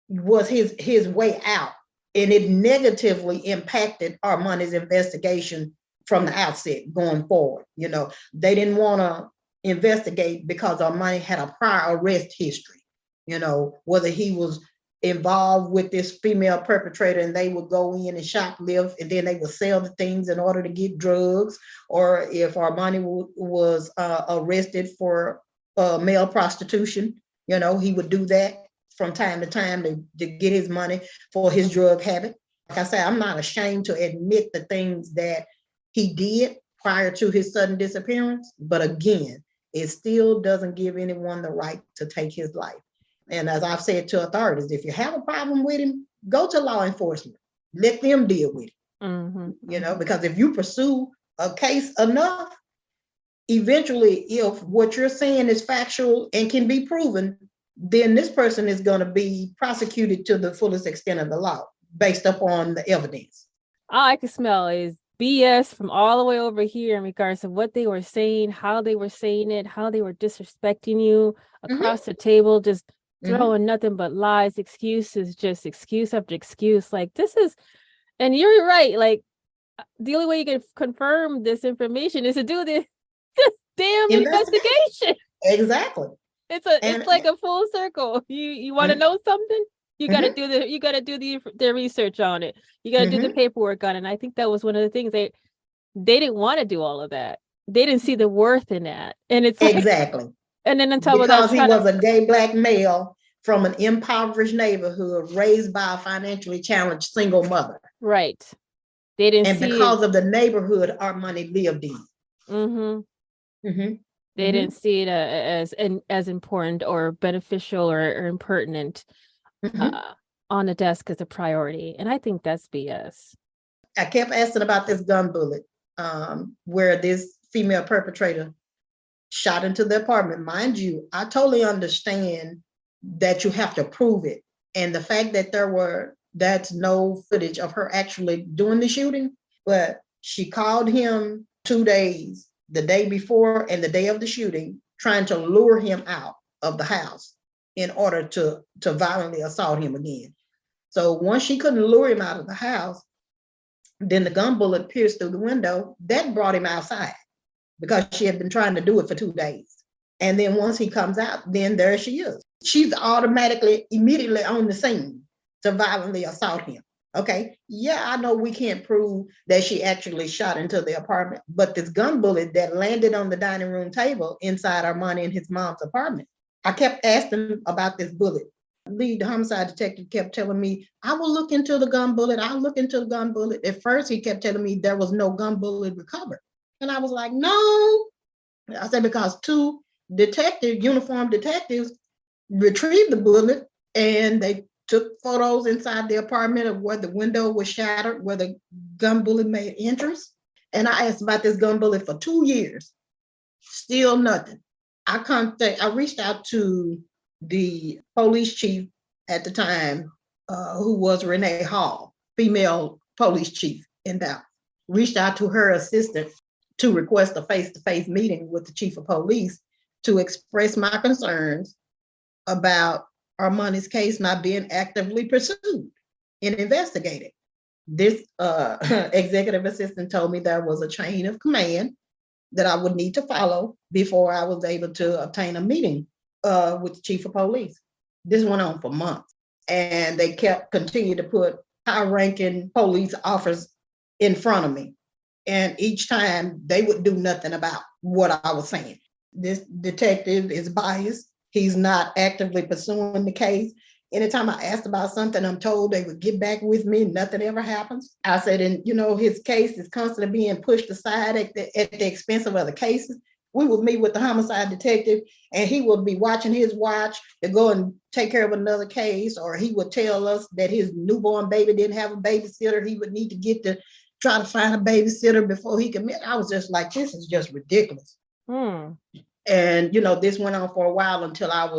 was his way out, and it negatively impacted Armani's investigation from the outset going forward. You know, they didn't want to investigate because Armani had a prior arrest history, you know, whether he was involved with this female perpetrator and they would go in and shoplift and then they would sell the things in order to get drugs, or if Armani was arrested for male prostitution, you know, he would do that from time to time to get his money for his drug habit. Like I said, I'm not ashamed to admit the things that he did prior to his sudden disappearance, but again, it still doesn't give anyone the right to take his life. And as I've said to authorities, if you have a problem with him, go to law enforcement. Let them deal with it. You know, because if you pursue a case enough, eventually, if what you're saying is factual and can be proven, then this person is going to be prosecuted to the fullest extent of the law based upon the evidence. All I can smell is BS from all the way over here in regards to what they were saying, how they were saying it, how they were disrespecting you across the table, just throwing nothing but lies, excuses, just excuse after excuse. Like, this is, and you're right, like, the only way you can confirm this information is to do this damn investigation. Exactly. It's like a full circle. You want to know something? You got to do the research on it. You got to do the paperwork on it. And I think that was one of the things they didn't want to do all of that. They didn't see the worth in that. And it's like, exactly. And then on top of because that, he was a gay Black male from an impoverished neighborhood raised by a financially challenged single mother. Right. They didn't and see because it. of the neighborhood Armani lived in. They didn't see it as important or beneficial or impertinent on the desk as a priority. And I think that's BS. I kept asking about this gun bullet where this female perpetrator shot into the apartment. Mind you, I totally understand that you have to prove it. And the fact that that's no footage of her actually doing the shooting, but she called him 2 days, the day before and the day of the shooting, trying to lure him out of the house in order to violently assault him again. So once she couldn't lure him out of the house, then the gun bullet pierced through the window. That brought him outside because she had been trying to do it for 2 days. And then once he comes out, then there she is. She's immediately on the scene to violently assault him. Okay, yeah, I know we can't prove that she actually shot into the apartment, but this gun bullet that landed on the dining room table inside Armani and his mom's apartment, I kept asking about this bullet. The homicide detective kept telling me, I will look into the gun bullet. I'll look into the gun bullet. At first, he kept telling me there was no gun bullet recovered. And I was like, no. I said, because 2 uniformed detectives retrieved the bullet and they took photos inside the apartment of where the window was shattered, where the gun bullet made entrance. And I asked about this gun bullet for 2 years. Still nothing. I reached out to the police chief at the time, who was Renee Hall, female police chief in Dallas, reached out to her assistant to request a face-to-face meeting with the chief of police to express my concerns about Armani's case not being actively pursued and investigated. This executive assistant told me there was a chain of command that I would need to follow before I was able to obtain a meeting with the chief of police. This went on for months, and they continued to put high-ranking police officers in front of me. And each time they would do nothing about what I was saying. This detective is biased. He's not actively pursuing the case. Anytime I asked about something, I'm told they would get back with me. Nothing ever happens. I said, and his case is constantly being pushed aside at the expense of other cases. We would meet with the homicide detective, and he would be watching his watch to go and take care of another case, or he would tell us that his newborn baby didn't have a babysitter. He would need to get to try to find a babysitter before he could meet. I was just like, this is just ridiculous. And this went on for a while until I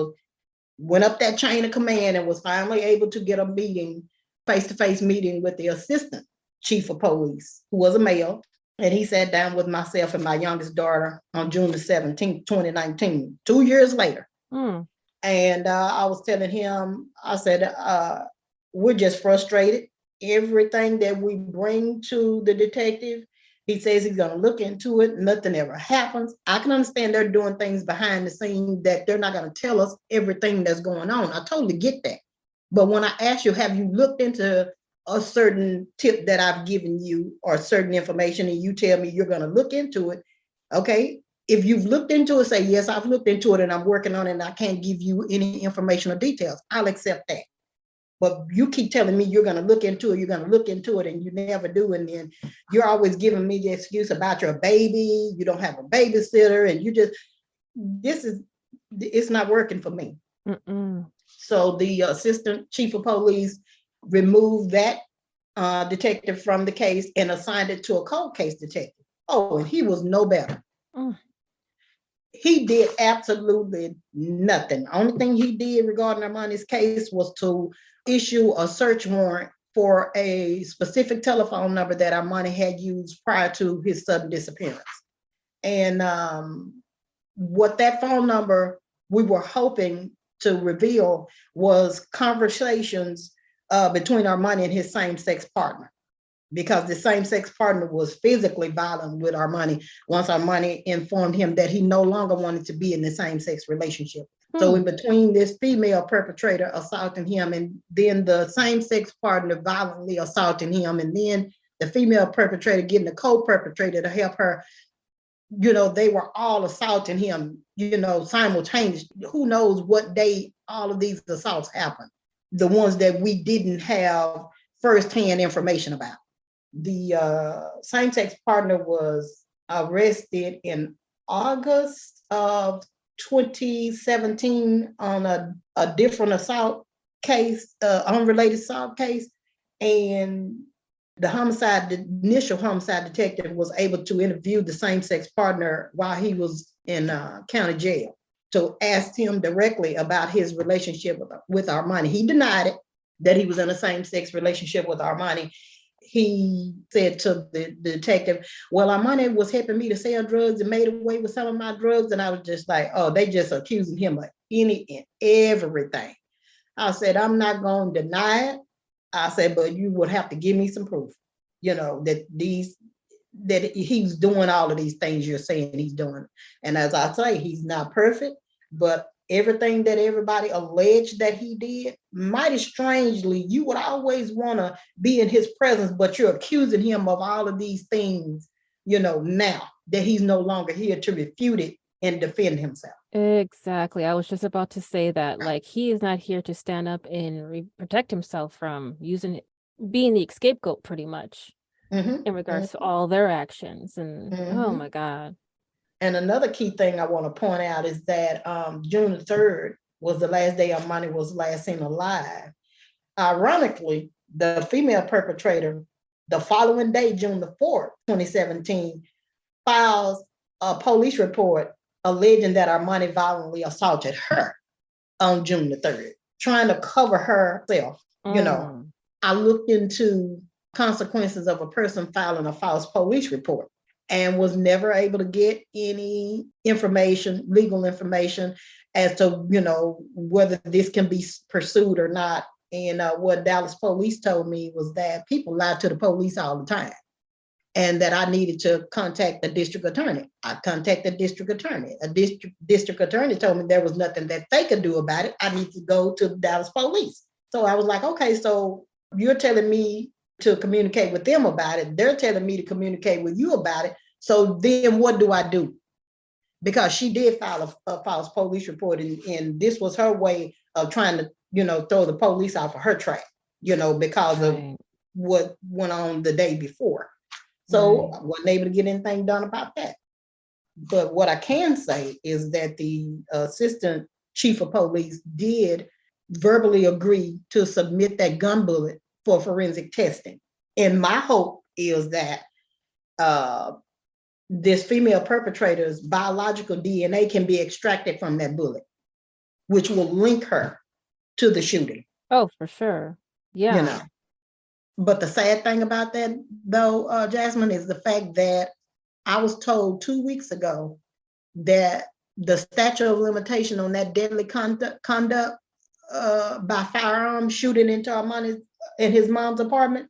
went up that chain of command and was finally able to get a meeting, face-to-face meeting with the assistant chief of police, who was a male. And he sat down with myself and my youngest daughter on June the 17th, 2019, 2 years later. And I was telling him, I said, we're just frustrated. Everything that we bring to the detective, he says he's going to look into it. Nothing ever happens. I can understand they're doing things behind the scenes that they're not going to tell us everything that's going on. I totally get that. But when I ask you, have you looked into a certain tip that I've given you or certain information, and you tell me you're going to look into it, okay? If you've looked into it, say, yes, I've looked into it and I'm working on it and I can't give you any information or details. I'll accept that. But you keep telling me you're going to look into it, and you never do. And then you're always giving me the excuse about your baby. You don't have a babysitter, and it's not working for me. So the assistant chief of police removed that detective from the case and assigned it to a cold case detective. Oh, and he was no better. He did absolutely nothing. Only thing he did regarding Armani's case was to issue a search warrant for a specific telephone number that Armani had used prior to his sudden disappearance. And what that phone number we were hoping to reveal was conversations between Armani and his same-sex partner, because the same-sex partner was physically violent with Armani once Armani informed him that he no longer wanted to be in the same-sex relationship. So in between this female perpetrator assaulting him and then the same-sex partner violently assaulting him, and then the female perpetrator getting a co-perpetrator to help her, they were all assaulting him, simultaneously. Who knows what day all of these assaults happened, the ones that we didn't have firsthand information about. The same-sex partner was arrested in August of 2017 on a different assault case, unrelated assault case. And the initial homicide detective was able to interview the same-sex partner while he was in county jail to ask him directly about his relationship with Armani. He denied it, that he was in a same-sex relationship with Armani. He said to the detective, well, Armani was helping me to sell drugs and made away with some of my drugs. And I was just like, oh, they just accusing him of any and everything. I said, I'm not going to deny it. I said, but you would have to give me some proof, that he's doing all of these things you're saying he's doing. And as I say, he's not perfect, but everything that everybody alleged that he did, mighty strangely, you would always want to be in his presence, but you're accusing him of all of these things, now that he's no longer here to refute it and defend himself. Exactly. I was just about to say that, like, he is not here to stand up and protect himself from being the scapegoat, pretty much, in regards to all their actions. And oh my God. And another key thing I want to point out is that June the 3rd was the last day Armani was last seen alive. Ironically, the female perpetrator, the following day, June the 4th, 2017, files a police report alleging that Armani violently assaulted her. on June the 3rd, trying to cover herself. I looked into consequences of a person filing a false police report and was never able to get any information, legal information, as to, whether this can be pursued or not. And what Dallas police told me was that people lie to the police all the time, and that I needed to contact the district attorney. I contacted the district attorney. A district attorney told me there was nothing that they could do about it. I need to go to the Dallas police. So I was like, okay, so you're telling me to communicate with them about it. They're telling me to communicate with you about it. So then what do I do? Because she did file a false police report, and this was her way of trying to, throw the police off of her track, because of what went on the day before. So I wasn't able to get anything done about that. But what I can say is that the assistant chief of police did verbally agree to submit that gun bullet for forensic testing. And my hope is that this female perpetrator's biological DNA can be extracted from that bullet, which will link her to the shooting. Oh, for sure. Yeah. But the sad thing about that, though, Jasmine, is the fact that I was told 2 weeks ago that the statute of limitation on that deadly conduct by firearm shooting into Armani in his mom's apartment,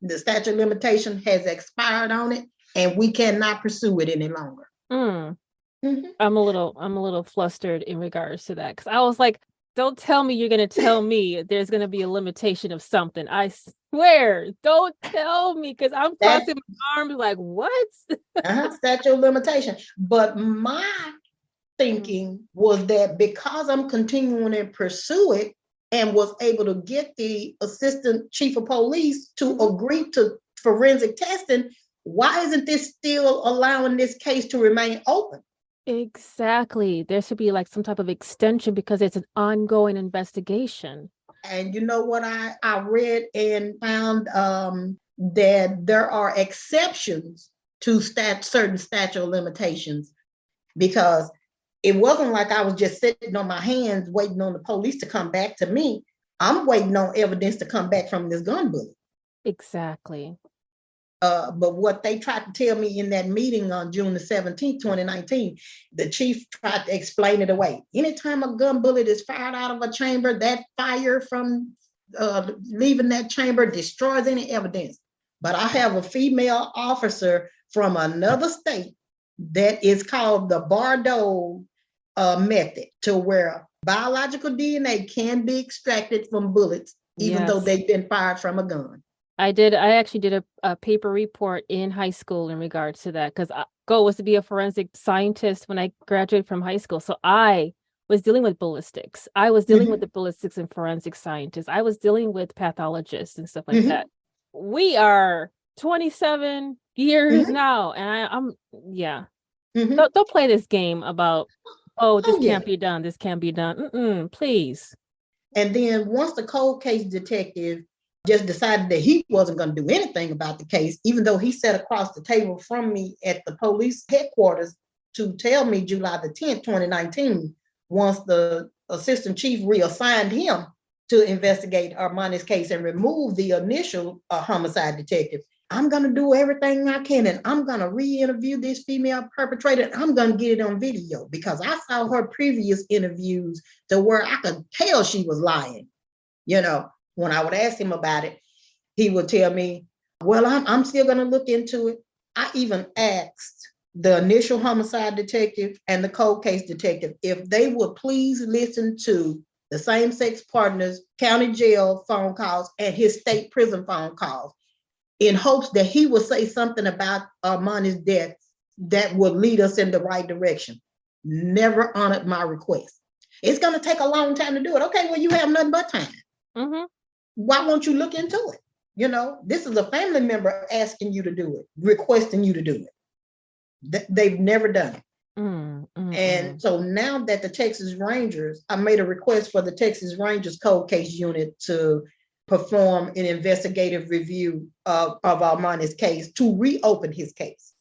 the statute of limitation has expired on it, and we cannot pursue it any longer. Mm-hmm. I'm a little flustered in regards to that, because I was like, don't tell me you're going to tell me there's going to be a limitation of something. I swear, don't tell me, because I'm crossing my arms like, what? Statute of limitation. But my thinking was that because I'm continuing to pursue it and was able to get the assistant chief of police to agree to forensic testing, why isn't this still allowing this case to remain open? Exactly. There should be like some type of extension, because it's an ongoing investigation. And you know what I read and found that there are exceptions to certain statute of limitations, because it wasn't like I was just sitting on my hands waiting on the police to come back to me. I'm waiting on evidence to come back from this gun bullet. Exactly. But what they tried to tell me in that meeting on June the 17th, 2019, the chief tried to explain it away. Anytime a gun bullet is fired out of a chamber, that fire from leaving that chamber destroys any evidence. But I have a female officer from another state that is called the Bordeaux method, to where biological DNA can be extracted from bullets, even though they've been fired from a gun. I actually did a paper report in high school in regards to that, because goal was to be a forensic scientist when I graduated from high school. So I was dealing with ballistics. I was dealing with the ballistics and forensic scientists. I was dealing with pathologists and stuff like that. We are 27 years now, and Don't play this game about, this can't be done. This can't be done. Please. And then once the cold case detective just decided that he wasn't going to do anything about the case, even though he sat across the table from me at the police headquarters to tell me July the 10th, 2019, once the assistant chief reassigned him to investigate Armani's case and remove the initial homicide detective. I'm going to do everything I can, and I'm going to re-interview this female perpetrator. And I'm going to get it on video, because I saw her previous interviews to where I could tell she was lying. When I would ask him about it, he would tell me, well, I'm still going to look into it. I even asked the initial homicide detective and the cold case detective if they would please listen to the same-sex partner's county jail phone calls and his state prison phone calls, in hopes that he would say something about Armani's death that would lead us in the right direction. Never honored my request. It's going to take a long time to do it. Okay, well, you have nothing but time. Why won't you look into it? This is a family member asking you to do it, requesting you to do it. They've never done it. And so now that the Texas Rangers, I made a request for the Texas Rangers cold case unit to perform an investigative review of Armani's case, to reopen his case.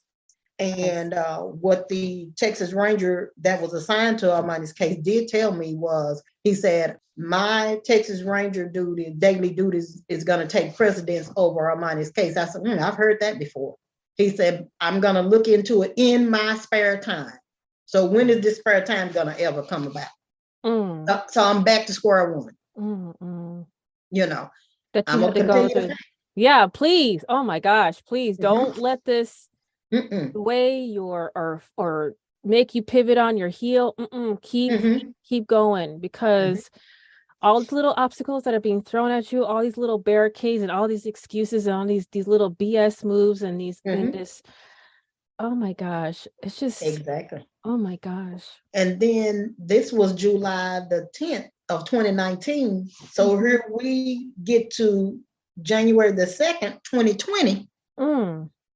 And what the Texas Ranger that was assigned to Armani's case did tell me was, he said, my Texas Ranger duty, daily duties, is going to take precedence over Armani's case. I said, I've heard that before. He said, I'm going to look into it in my spare time. So when is this spare time going to ever come about? So I'm back to square one. You know, that you I'm had to go through. Yeah, please. Oh my gosh, please don't let this way your or make you pivot on your heel. Keep going, because all these little obstacles that are being thrown at you, all these little barricades and all these excuses and all these little BS moves and these and this. Oh my gosh, it's just exactly. Oh my gosh. And then this was July the 10th of 2019. So here we get to January the 2nd, 2020.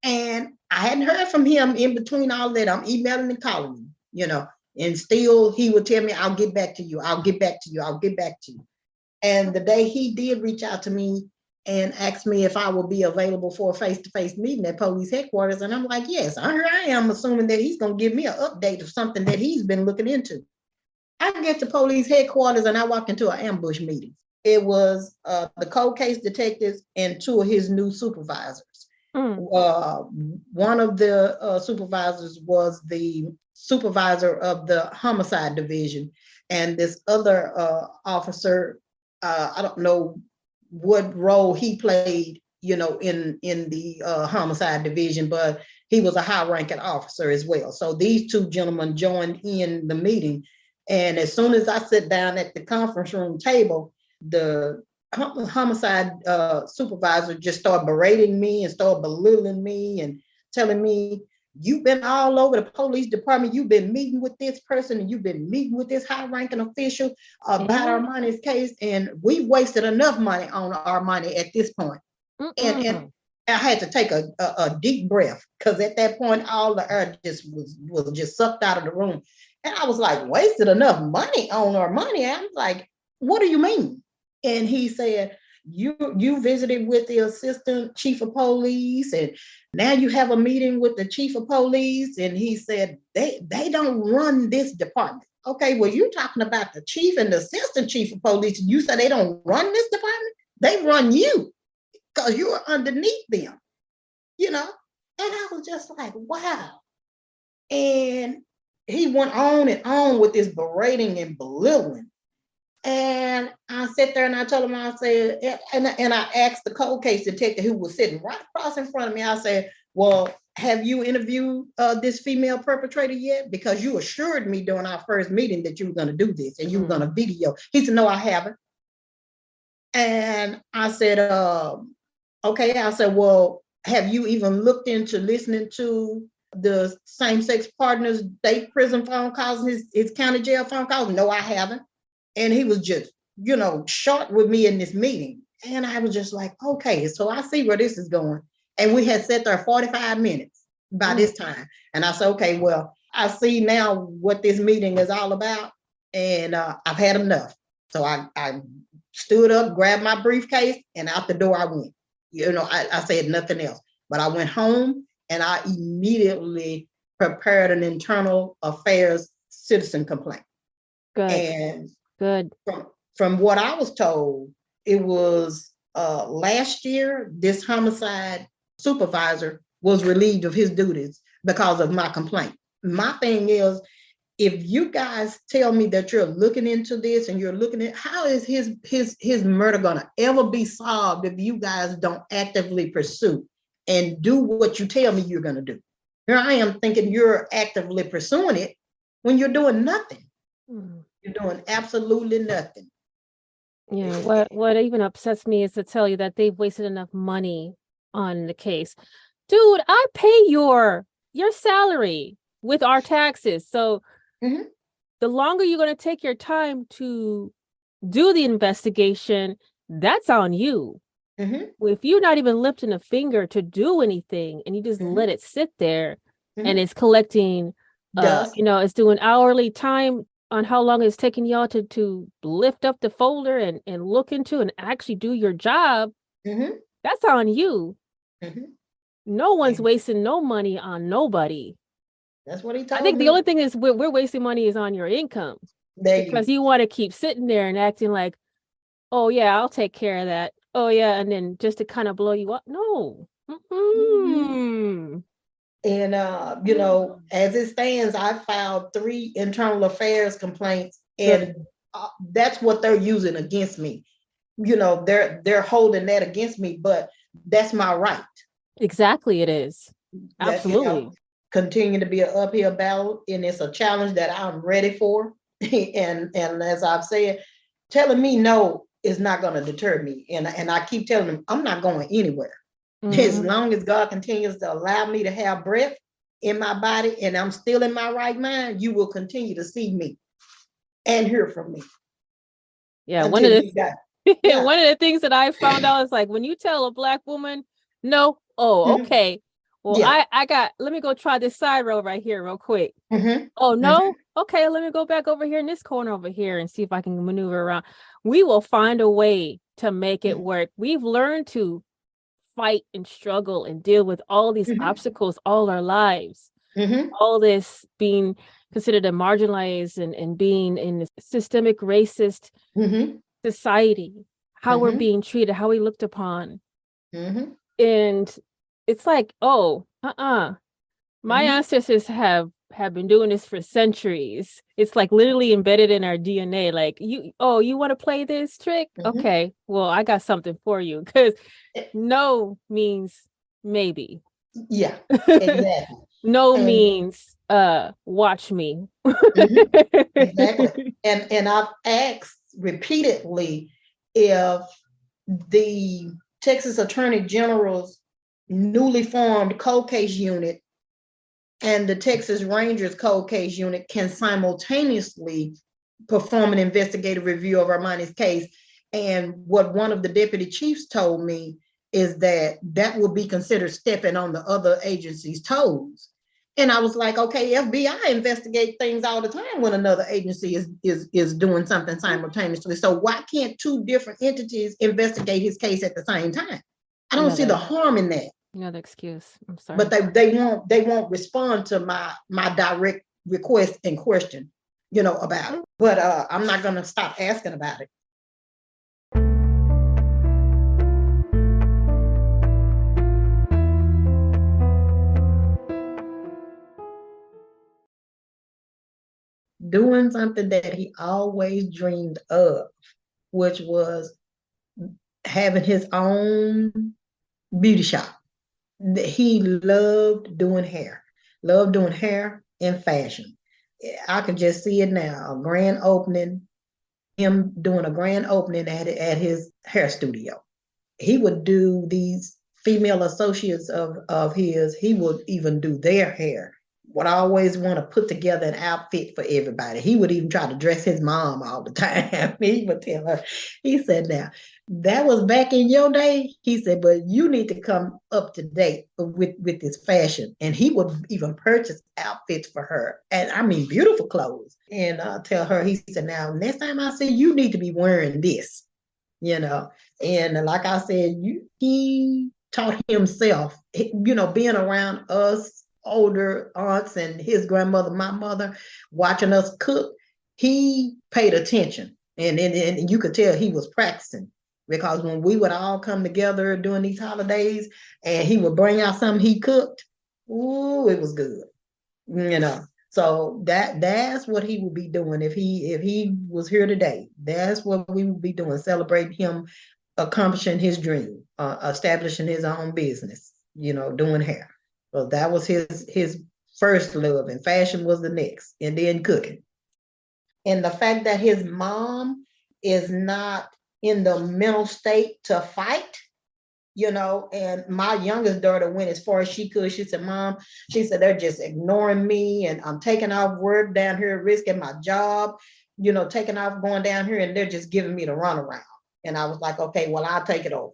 And I hadn't heard from him in between all that. I'm emailing and calling him, you know, and still he would tell me, I'll get back to you. I'll get back to you. I'll get back to you. And the day he did reach out to me and asked me if I would be available for a face-to-face meeting at police headquarters. And I'm like, yes, here I am, assuming that he's going to give me an update of something that he's been looking into. I get to police headquarters and I walk into an ambush meeting. It was the cold case detectives and two of his new supervisors. One of the supervisors was the supervisor of the homicide division. And this other officer, I don't know what role he played, you know, in the homicide division, but he was a high-ranking officer as well. So these two gentlemen joined in the meeting. And as soon as I sit down at the conference room table, the homicide supervisor just started berating me and started belittling me and telling me, you've been all over the police department. You've been meeting with this person and you've been meeting with this high-ranking official about Armani's case. And we've wasted enough money on Armani at this point. And I had to take a deep breath, because at that point, all the air just was just sucked out of the room. And I was like, wasted enough money on Armani? I'm like, what do you mean? And he said, you visited with the assistant chief of police, and now you have a meeting with the chief of police. And he said, they don't run this department. Okay, well, you're talking about the chief and the assistant chief of police. You said they don't run this department? They run you, because you are underneath them, you know? And I was just like, wow. And he went on and on with this berating and belittling. And I sat there and I told him, I said, and I asked the cold case detective who was sitting right across in front of me, I said, well, have you interviewed this female perpetrator yet? Because you assured me during our first meeting that you were going to do this and you were going to video. He said, no, I haven't. And I said, okay. I said, well, have you even looked into listening to the same-sex partners' state prison phone calls, his county jail phone calls? No, I haven't. And he was just, you know, short with me in this meeting. And I was just like, okay, so I see where this is going. And we had sat there 45 minutes by this time. And I said, okay, well, I see now what this meeting is all about. And I've had enough. So I stood up, grabbed my briefcase, and out the door I went. You know, I said nothing else. But I went home and I immediately prepared an internal affairs citizen complaint. Good. And good. From what I was told, it was last year, this homicide supervisor was relieved of his duties because of my complaint. My thing is, if you guys tell me that you're looking into this and you're looking at, how is his murder gonna ever be solved if you guys don't actively pursue and do what you tell me you're gonna do? Here I am thinking you're actively pursuing it when you're doing nothing. You're doing absolutely nothing. Yeah, what even upsets me is to tell you that they've wasted enough money on the case. Dude, I pay your salary with our taxes. So the longer you're going to take your time to do the investigation, that's on you. If you're not even lifting a finger to do anything and you just let it sit there and it's collecting, you know, it's doing hourly time on how long it's taking y'all to lift up the folder and look into and actually do your job, that's on you. No one's And wasting no money on nobody. that's what he I told think the me. only thing is we're wasting money is on your income There because you. you want to keep sitting there and acting like, oh yeah, I'll take care of that. Oh yeah, and then just to kind of blow you up. No. Mhm. Mm-mm. And as it stands, I filed 3 internal affairs complaints, Good. and that's what they're using against me. They're holding that against me, but that's my right. Exactly, it is. That Absolutely. continue to be an uphill battle, and it's a challenge that I'm ready for. And as I've said, telling me no is not going to deter me, and I keep telling them I'm not going anywhere. As Mm-hmm. long as God continues to allow me to have breath in my body and I'm still in my right mind, you will continue to see me and hear from me Yeah, until you die. Yeah. one of the things that I found out is like when you tell a Black woman, no, oh, Mhm. okay. Well, Yeah. I got let me go try this side road right here real quick. Mhm. Oh Mhm. no? Okay, let me go back over here in this corner over here and see if I can maneuver around. We will find a way to make it work. We've learned to fight and struggle and deal with all these Mhm. obstacles all our lives. Mhm. All this being considered a marginalized and being in a systemic racist Mhm. society, how we're Mhm. being treated, how we looked upon. Mhm. And it's like, oh, my Mhm. ancestors have been doing this for centuries. It's like literally embedded in our DNA. Like you want to play this trick? Mhm. Okay, well, I got something for you because no means maybe. Yeah, exactly. No And means watch me. mhm. Exactly. And I've asked repeatedly if the Texas Attorney General's newly formed cold case unit and the Texas Rangers cold case unit can simultaneously perform an investigative review of Armani's case. And what one of the deputy chiefs told me is that that will be considered stepping on the other agency's toes. And I was like, okay, FBI investigate things all the time when another agency is doing something simultaneously. So why can't 2 different entities investigate his case at the same time? I don't see the harm in that. Another excuse. I'm sorry. But they won't respond to my direct request and question, about it. But I'm not gonna stop asking about it. Doing something that he always dreamed of, which was having his own beauty shop. He loved doing hair and fashion. I could just see it now, a grand opening, him doing a grand opening at his hair studio. He would do these female associates of his, he would even do their hair. Would always want to put together an outfit for everybody. He would even try to dress his mom all the time. He would tell her, he said, now, that was back in your day. He said, but you need to come up to date with this fashion. And he would even purchase outfits for her. And I mean, beautiful clothes. And tell her, he said, now, next time I see you, need to be wearing this, you know. And like I said, he taught himself, being around us older aunts and his grandmother, my mother, watching us cook. He paid attention, and you could tell he was practicing, because when we would all come together during these holidays, and he would bring out something he cooked, ooh, it was good, you know. So that's what he would be doing if he was here today. That's what we would be doing, celebrating him accomplishing his dream, establishing his own business, doing hair. So that was his first love, and fashion was the next, and then cooking. And the fact that his mom is not in the mental state to fight, and my youngest daughter went as far as she could. She said, Mom, she said, they're just ignoring me, and I'm taking off work down here, risking my job, taking off going down here, and they're just giving me the runaround. And I was like, okay, well, I'll take it over,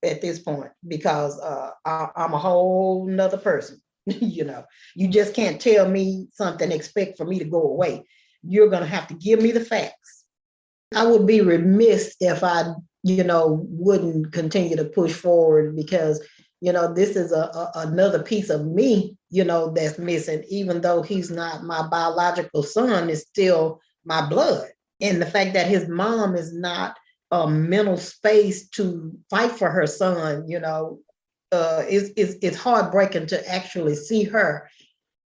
at this point, because I'm a whole nother person. You just can't tell me something, expect for me to go away. You're going to have to give me the facts. I would be remiss if I, wouldn't continue to push forward, because This is another piece of me, that's missing, even though he's not my biological son, is still my blood. And the fact that his mom is not a mental space to fight for her son, it's heartbreaking to actually see her,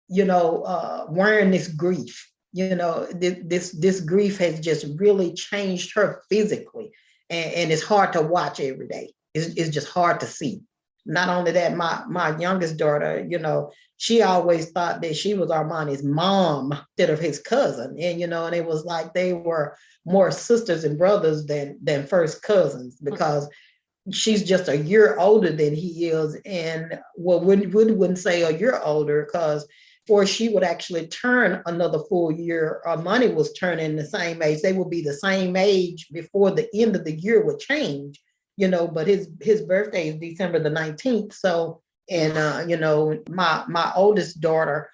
wearing this grief. This grief has just really changed her physically, and it's hard to watch every day. It's just hard to see. Not only that, my youngest daughter, she always thought that she was Armani's mom instead of his cousin, and and it was like they were more sisters and brothers than first cousins, because she's just a year older than he is. And wouldn't say a year older, because before she would actually turn another full year, Armani was turning the same age. They would be the same age before the end of the year would change, but his birthday is December the 19th. So, and my oldest daughter,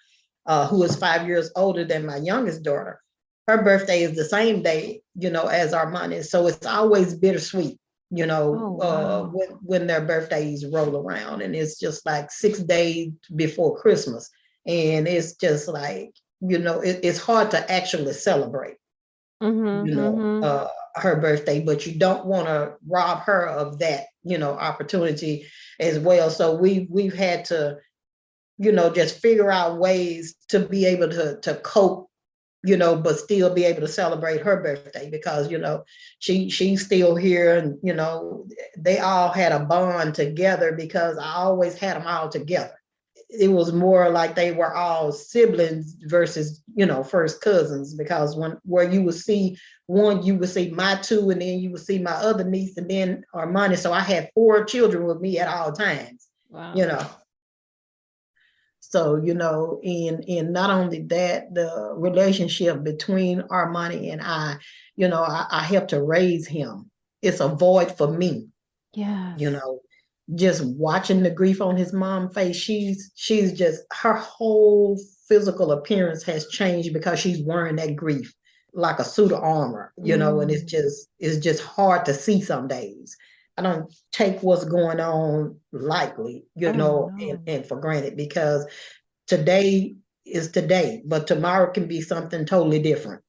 who is 5 years older than my youngest daughter, her birthday is the same day, as Armani. So it's always bittersweet, wow. when their birthdays roll around, and it's just like 6 days before Christmas. And it's just like, it's hard to actually celebrate, her birthday, but you don't want to rob her of that, opportunity as well. So we've had to, just figure out ways to be able to cope, but still be able to celebrate her birthday, because, she's still here, and, they all had a bond together, because I always had them all together. It was more like they were all siblings versus, first cousins, because where you would see one, you would see my two, and then you would see my other niece, and then Armani. So I had 4 children with me at all times. Wow. So, and not only that, the relationship between Armani and I helped to raise him. It's a void for me, Yes. just watching the grief on his mom's face. She's just, her whole physical appearance has changed, because she's wearing that grief like a suit of armor, and it's just hard to see some days. I don't take what's going on lightly, and for granted, because today is today, but tomorrow can be something totally different,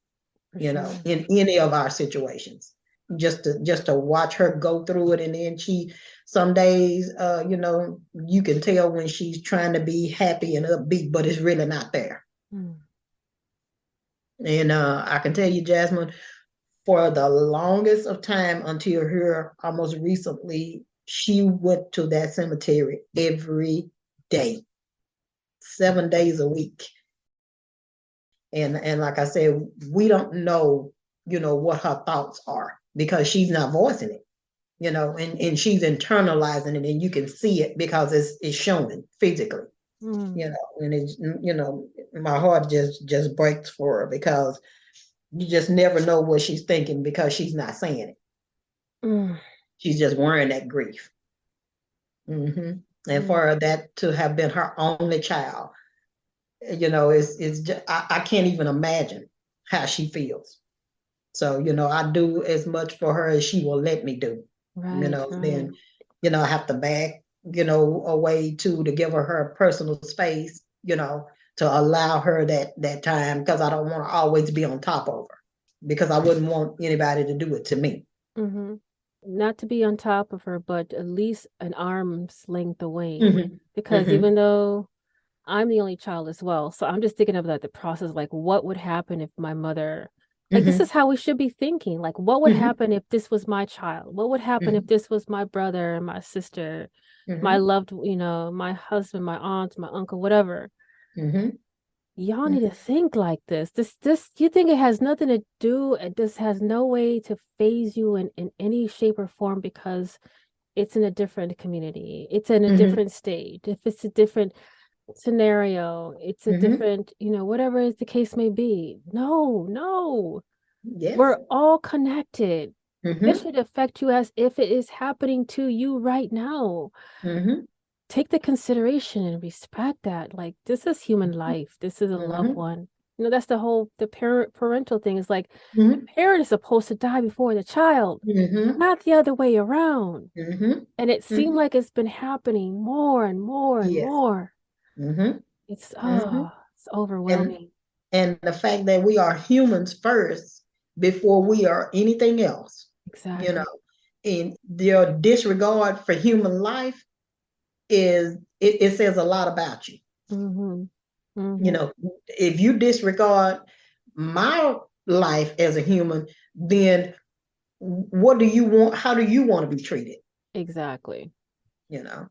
in any of our situations. Just to watch her go through it, and then some days, you can tell when she's trying to be happy and upbeat, but it's really not there. And I can tell you, Jasmine, for the longest of time, until here almost recently, she went to that cemetery every day, 7 days a week. And like I said, we don't know, what her thoughts are, because she's not voicing it, and she's internalizing it, and you can see it, because it's showing physically, and it's, my heart just breaks for her, because you just never know what she's thinking, because she's not saying it. She's just wearing that grief. And for that to have been her only child, it's just, I can't even imagine how she feels. So, I do as much for her as she will let me do. Then, I have to back, away to give her personal space, to allow her that time, because I don't want to always be on top of her, because I wouldn't want anybody to do it to me. Not to be on top of her, but at least an arm's length away, because even though I'm the only child as well, so I'm just thinking of like the process, like what would happen if my mother, like this is how we should be thinking, like what would happen if this was my child? What would happen if this was my brother and my sister, my loved, my husband, my aunt, my uncle, whatever. Y'all need to think like this. You think it has nothing to do, this has no way to phase you in any shape or form, because it's in a different community. It's in a different state. If it's a different scenario, it's a different, whatever is the case may be. No. Yes. We're all connected. This should affect you as if it is happening to you right now. Take the consideration and respect that. Like, this is human life. This is a loved one. that's the whole parental thing. Is like the Mhm. parent is supposed to die before the child, Mhm. not the other way around. Mhm. And it seemed Mhm. like it's been happening more and more and Yes. more. Mhm. Mhm. It's And overwhelming. the fact that we are humans first before we are anything else, you know, Exactly. and their disregard for human life it says a lot about you. Mm-hmm. You Mm-hmm. know, if you disregard my life as a human, then what do you want? How do you want to be treated? Exactly. You know.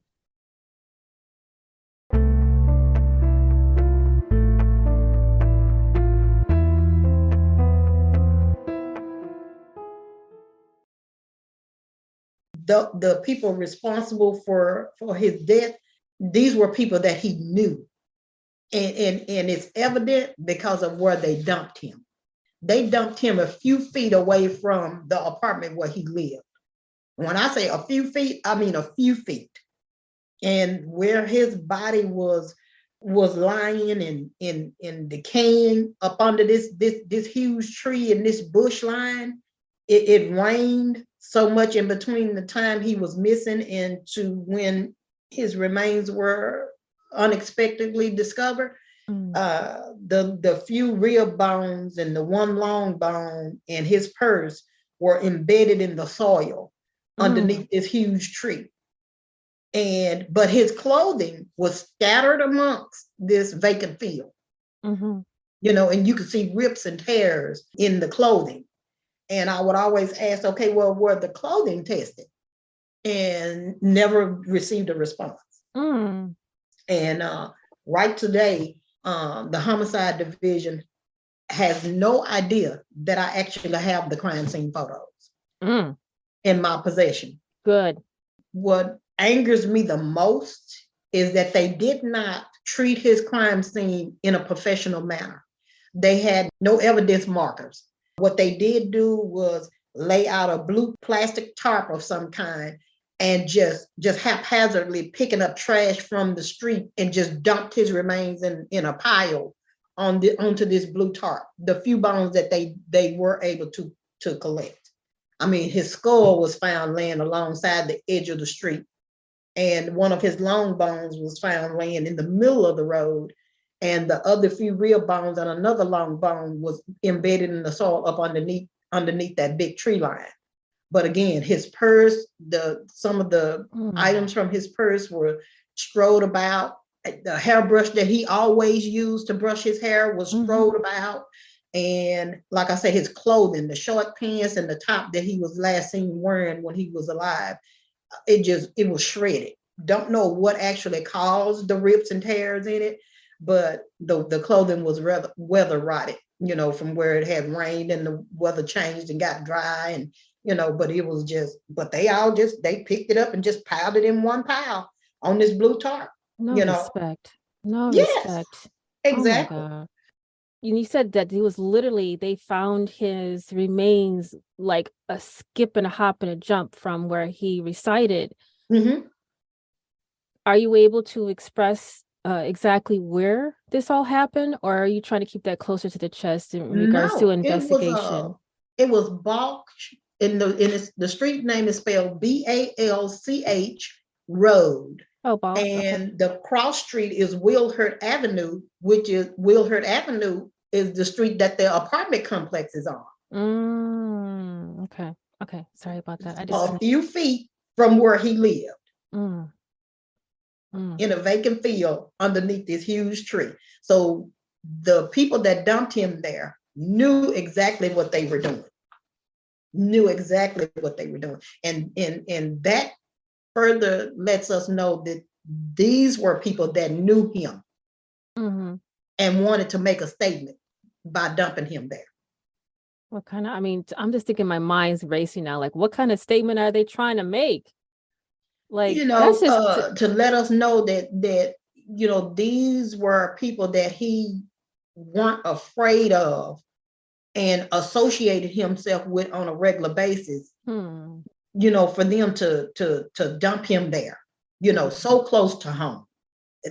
The people responsible for his death, these were people that he knew, and it's evident because of where they dumped him. They dumped him a few feet away from the apartment where he lived. When I say a few feet, I mean a few feet. And where his body was lying and decaying up under this huge tree and this bush line, it rained so much in between the time he was missing and to when his remains were unexpectedly discovered. Mm. The few rib bones and the one long bone and his purse were embedded in the soil Mm. underneath this huge tree. But his clothing was scattered amongst this vacant field, Mm-hmm. and you could see rips and tears in the clothing. And I would always ask, okay, well, were the clothing tested? And never received a response. Mm. And right today, the homicide division has no idea that I actually have the crime scene photos Mm. in my possession. Good. What angers me the most is that they did not treat his crime scene in a professional manner. They had no evidence markers. What they did do was lay out a blue plastic tarp of some kind and just haphazardly picking up trash from the street and just dumped his remains in a pile onto this blue tarp. The few bones that they were able to collect. I mean, his skull was found laying alongside the edge of the street, and one of his long bones was found laying in the middle of the road, and the other few real bones and another long bone was embedded in the soil up underneath that big tree line. But again, his purse, some of the items from his purse were strode about. The hairbrush that he always used to brush his hair was strode about. And like I said, his clothing, the short pants and the top that he was last seen wearing when he was alive, it was shredded. Don't know what actually caused the rips and tears in it, but the clothing was rather weather rotted, from where it had rained and the weather changed and got dry, and but it was but they picked it up and just piled it in one pile on this blue tarp. No you know respect. No yes, respect. Oh my exactly. God. You said that they found his remains like a skip and a hop and a jump from where he resided. Mm-hmm. Are you able to express exactly where this all happened, or are you trying to keep that closer to the chest in regards to No, investigation? it was Balch, the street name is spelled Balch Road. Oh, boss. Okay. And the cross street is Wilhurt Avenue, which is Wilhurt Avenue is the street that the apartment complex is on. Okay. Okay. Sorry about that. I A just. few feet from where he lived, Mm, mm, in a vacant field underneath this huge tree. So the people that dumped him there knew exactly what they were doing. And that further lets us know that these were people that knew him mm-hmm. and wanted to make a statement by dumping him there. What kind of, I mean, I'm just thinking my mind's racing now. Like, what kind of statement are they trying to make? Like, that's just. To let us know that these were people that he weren't afraid of and associated himself with on a regular basis, for them to dump him there, so close to home.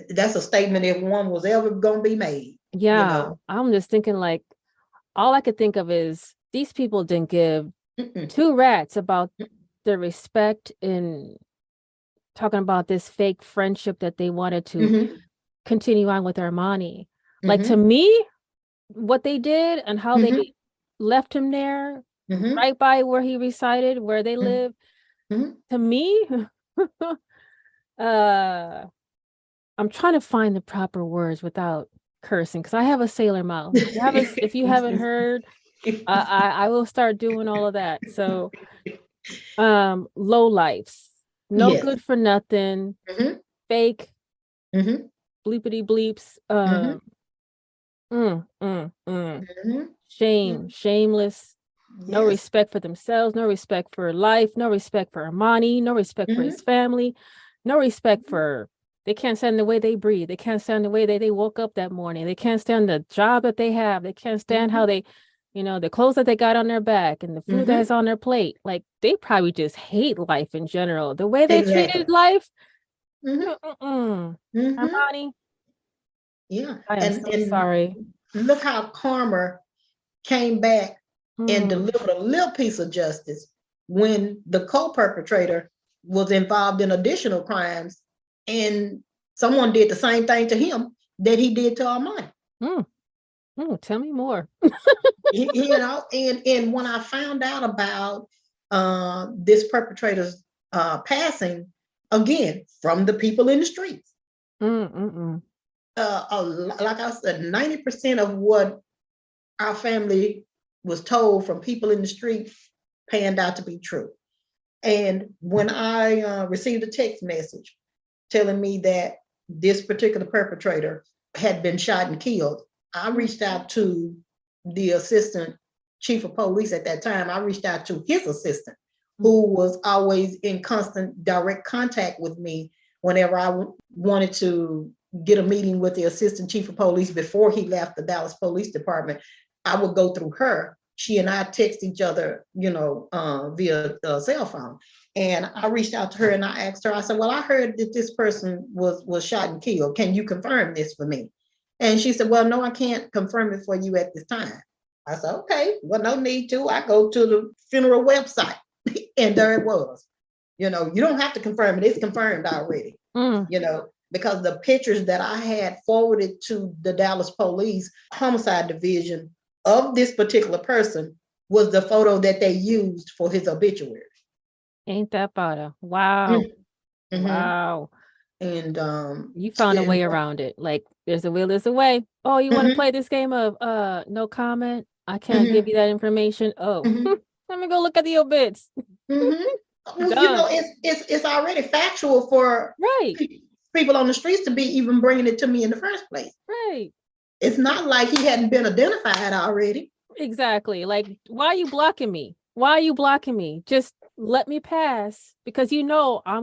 That's a statement if one was ever going to be made. you Yeah, know. I'm just thinking like all I could think of is these people didn't give Mm-mm. two rats about the respect in talking about this fake friendship that they wanted to Mhm. continue on with Armani. Like to Mhm. me, what they did and how they Mhm. left him there Mhm. right by where he resided, where they Mhm. live, Mhm. to me, uh I'm trying to find the proper words without cursing because I have a sailor mouth. If you haven't heard, I will start doing all of that. So low lifes, no Yes. good for nothing, Mhm. fake Mhm. bleepity bleeps, Mhm. mm, mm, mm. Mhm. Shame, Mhm. shameless, no Yes. respect for themselves, no respect for life, no respect for Armani, no respect for his Mhm. family, no respect for they can't stand the way they breathe. They can't stand the way they woke up that morning. They can't stand the job that they have. They can't stand how Mhm. they, the clothes that they got on their back and the food Mhm. that's on their plate. Like they probably just hate life in general. The way they treated Exactly. life. Mhm. Mm-mm. Mhm. Armani, Yeah. I am And so sorry. look how karma came back and Mm, delivered a little piece of justice when the co-perpetrator was involved in additional crimes and someone did the same thing to him that he did to Armani. mm, tell me more. And when I found out about this perpetrator's passing, again from the people in the streets, Mm-mm. like I said, 90% of what our family was told from people in the street panned out to be true. And when I received a text message telling me that this particular perpetrator had been shot and killed, I reached out to the assistant chief of police at that time. I reached out to his assistant, who was always in constant direct contact with me whenever I wanted to get a meeting with the assistant chief of police before he left the Dallas Police Department. I would go through her. She and I text each other, via cell phone. And I reached out to her and I asked her, I said, well, I heard that this person was shot and killed. Can you confirm this for me? And she said, well, no, I can't confirm it for you at this time. I said, okay, well, no need to. I go to the funeral website and there it was. You don't have to confirm it. It's confirmed already, Mm. because the pictures that I had forwarded to the Dallas Police Homicide Division of this particular person was the photo that they used for his obituary. Ain't that butter? Wow. Mm-hmm. Wow. And You found a way around it. Like there's a will, there's a way. Oh, you want to mm-hmm, play this game of no comment? I can't give mm-hmm, you that information. Oh, mm-hmm, let me go look at the obits. mm-hmm. Well, Done. it's already factual for Right. people on the streets to be even bringing it to me in the first place. Right. It's not like he hadn't been identified already. Exactly. Like, why are you blocking me? Why are you blocking me? Just let me pass because I'm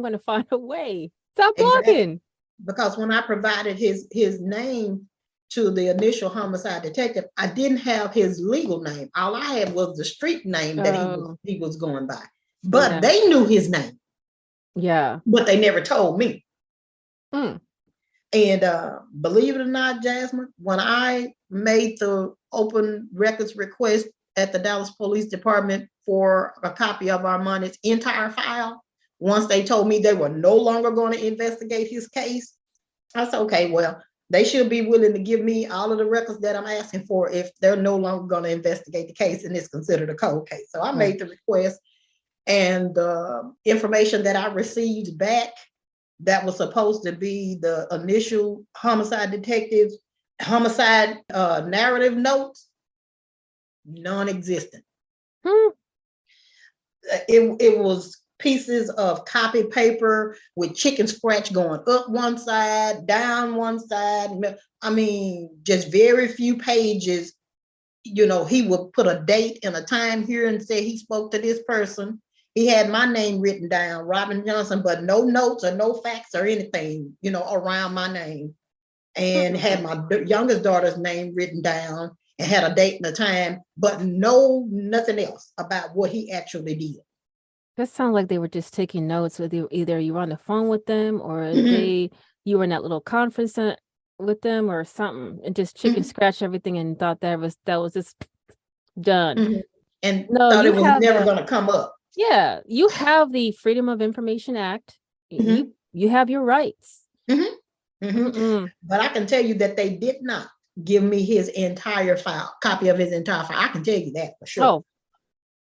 gonna find a way. Stop Exactly. blocking. Because when I provided his name to the initial homicide detective, I didn't have his legal name. All I had was the street name that Oh, he was going by. But yeah. they knew his name, Yeah. but they never told me. Mm. And believe it or not, Jasmine, when I made the open records request at the Dallas Police Department for a copy of Armani's entire file, once they told me they were no longer going to investigate his case, I said, okay, well, they should be willing to give me all of the records that I'm asking for if they're no longer going to investigate the case and it's considered a cold case. So I Right. made the request, and the information that I received back that was supposed to be the initial homicide detective's homicide narrative notes, non-existent. Hmm. It was pieces of copy paper with chicken scratch going up one side, down one side. I mean, just very few pages. He would put a date and a time here and say he spoke to this person. He had my name written down, Robin Johnson, but no notes or no facts or anything, around my name. And had my youngest daughter's name written down and had a date and a time, but nothing else about what he actually did. That sounds like they were just taking notes with you. Either you were on the phone with them or Mhm. you were in that little conference. with them or something and just chicken scratch everything and thought that was just done. And No, thought you it was have never going to come up. Yeah, you have the Freedom of Information Act. You have your rights. But I can tell you that they did not give me his entire file, copy of his entire file. I can tell you that for sure.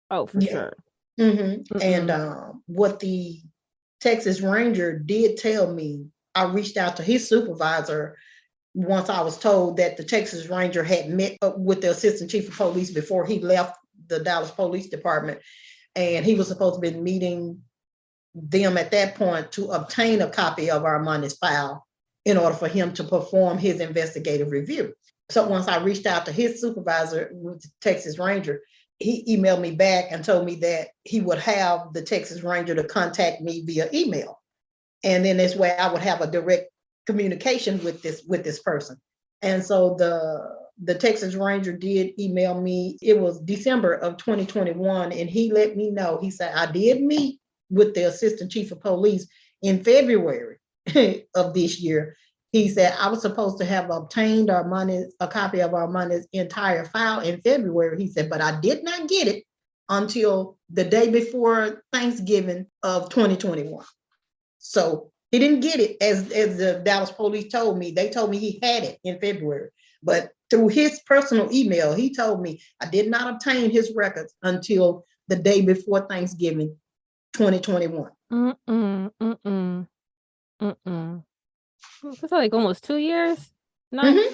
Oh, for sure. And what the Texas Ranger did tell me, I reached out to his supervisor once I was told that the Texas Ranger had met up with the assistant chief of police before he left the Dallas Police Department. And he was supposed to be meeting them at that point to obtain a copy of Armani's file in order for him to perform his investigative review. So once I reached out to his supervisor with the Texas Ranger, he emailed me back and told me that he would have the Texas Ranger to contact me via email. And then this way I would have a direct communication with this person. And so the Texas Ranger did email me. It was December of 2021. And he let me know, he said, I did meet with the assistant chief of police in February of this year. He said, I was supposed to have obtained a copy of Armani's entire file in February. He said, but I did not get it until the day before Thanksgiving of 2021. So he didn't get it as the Dallas police told me. They told me he had it in February. But through his personal email, he told me I did not obtain his records until the day before Thanksgiving 2021. It's like almost 2 years. No.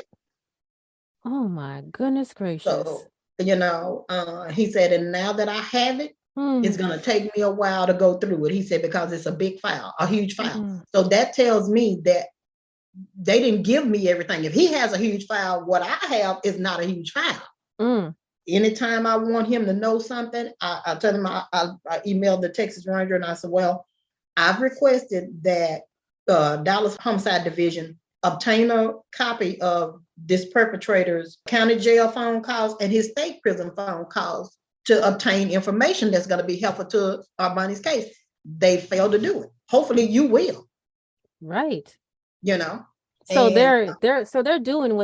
Oh my goodness gracious. So, he said, and now that I have it, it's going to take me a while to go through it. He said, because it's a big file, a huge file. So that tells me that they didn't give me everything. If he has a huge file, what I have is not a huge file. Anytime I want him to know something, I tell him, I emailed the Texas Ranger and I said, well, I've requested that Dallas Homicide Division obtain a copy of this perpetrator's county jail phone calls and his state prison phone calls to obtain information that's going to be helpful to Armani's case. They failed to do it. Hopefully you will. Right. So they're doing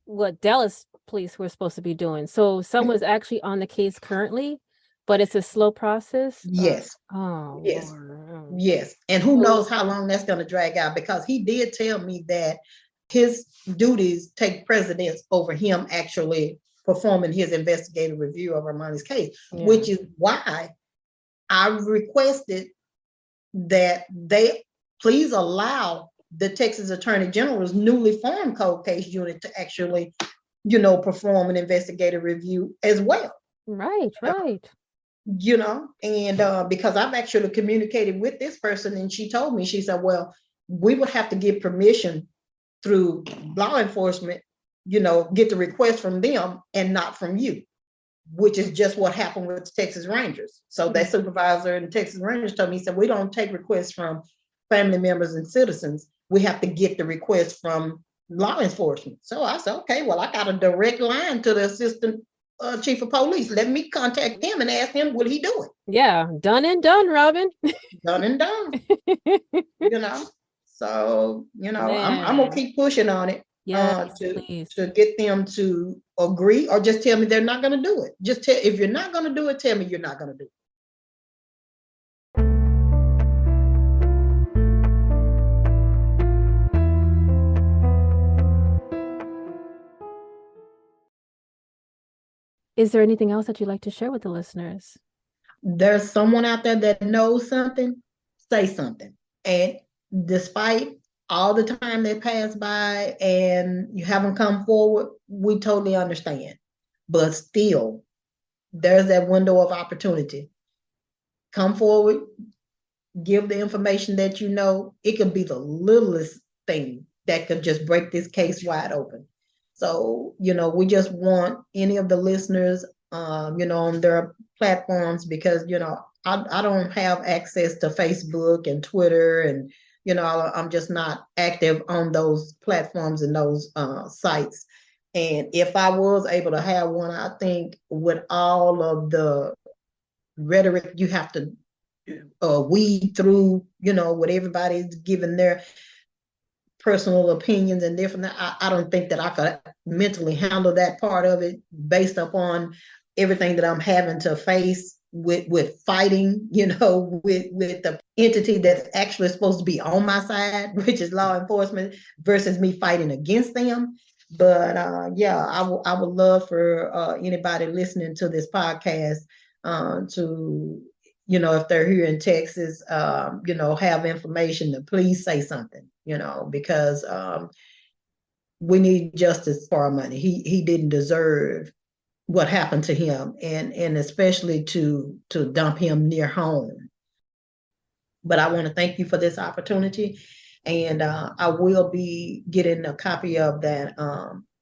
what Dallas police were supposed to be doing. So someone's actually on the case currently, but it's a slow process. Yes. Yes. Lord. Yes. And who knows how long that's going to drag out, because he did tell me that his duties take precedence over him actually performing his investigative review of Armani's case, which is why I requested that they please allow the Texas Attorney General's newly formed cold case unit to actually, perform an investigative review as well. Right. And because I've actually communicated with this person, and she told me, she said, well, we would have to get permission through law enforcement, get the request from them and not from you, which is just what happened with the Texas Rangers. So that supervisor and Texas Rangers told me, he said, we don't take requests from family members and citizens. We have to get the request from law enforcement. So I said, okay, well, I got a direct line to the assistant chief of police. Let me contact him and ask him, will he do it? Yeah, done and done, Robin. Done and done. So, I'm gonna keep pushing on it. To get them to agree, or just tell me they're not going to do it. Just if you're not going to do it, tell me you're not going to do it. Is there anything else that you'd like to share with the listeners? There's someone out there that knows something, say something. And despite all the time that passed by and you haven't come forward, we totally understand. But still, there's that window of opportunity. Come forward, give the information that you know. It could be the littlest thing that could just break this case wide open. So, we just want any of the listeners, on their platforms, because, I don't have access to Facebook and Twitter, and, I'm just not active on those platforms and those sites. And if I was able to have one, I think with all of the rhetoric you have to weed through, what everybody's given their, personal opinions and different. I don't think that I could mentally handle that part of it based upon everything that I'm having to face with fighting, with the entity that's actually supposed to be on my side, which is law enforcement, versus me fighting against them. But yeah, I would love for anybody listening to this podcast to, if they're here in Texas, have information to please say something, because we need justice for Armani. He didn't deserve what happened to him, and especially to dump him near home. But I want to thank you for this opportunity, and I will be getting a copy of that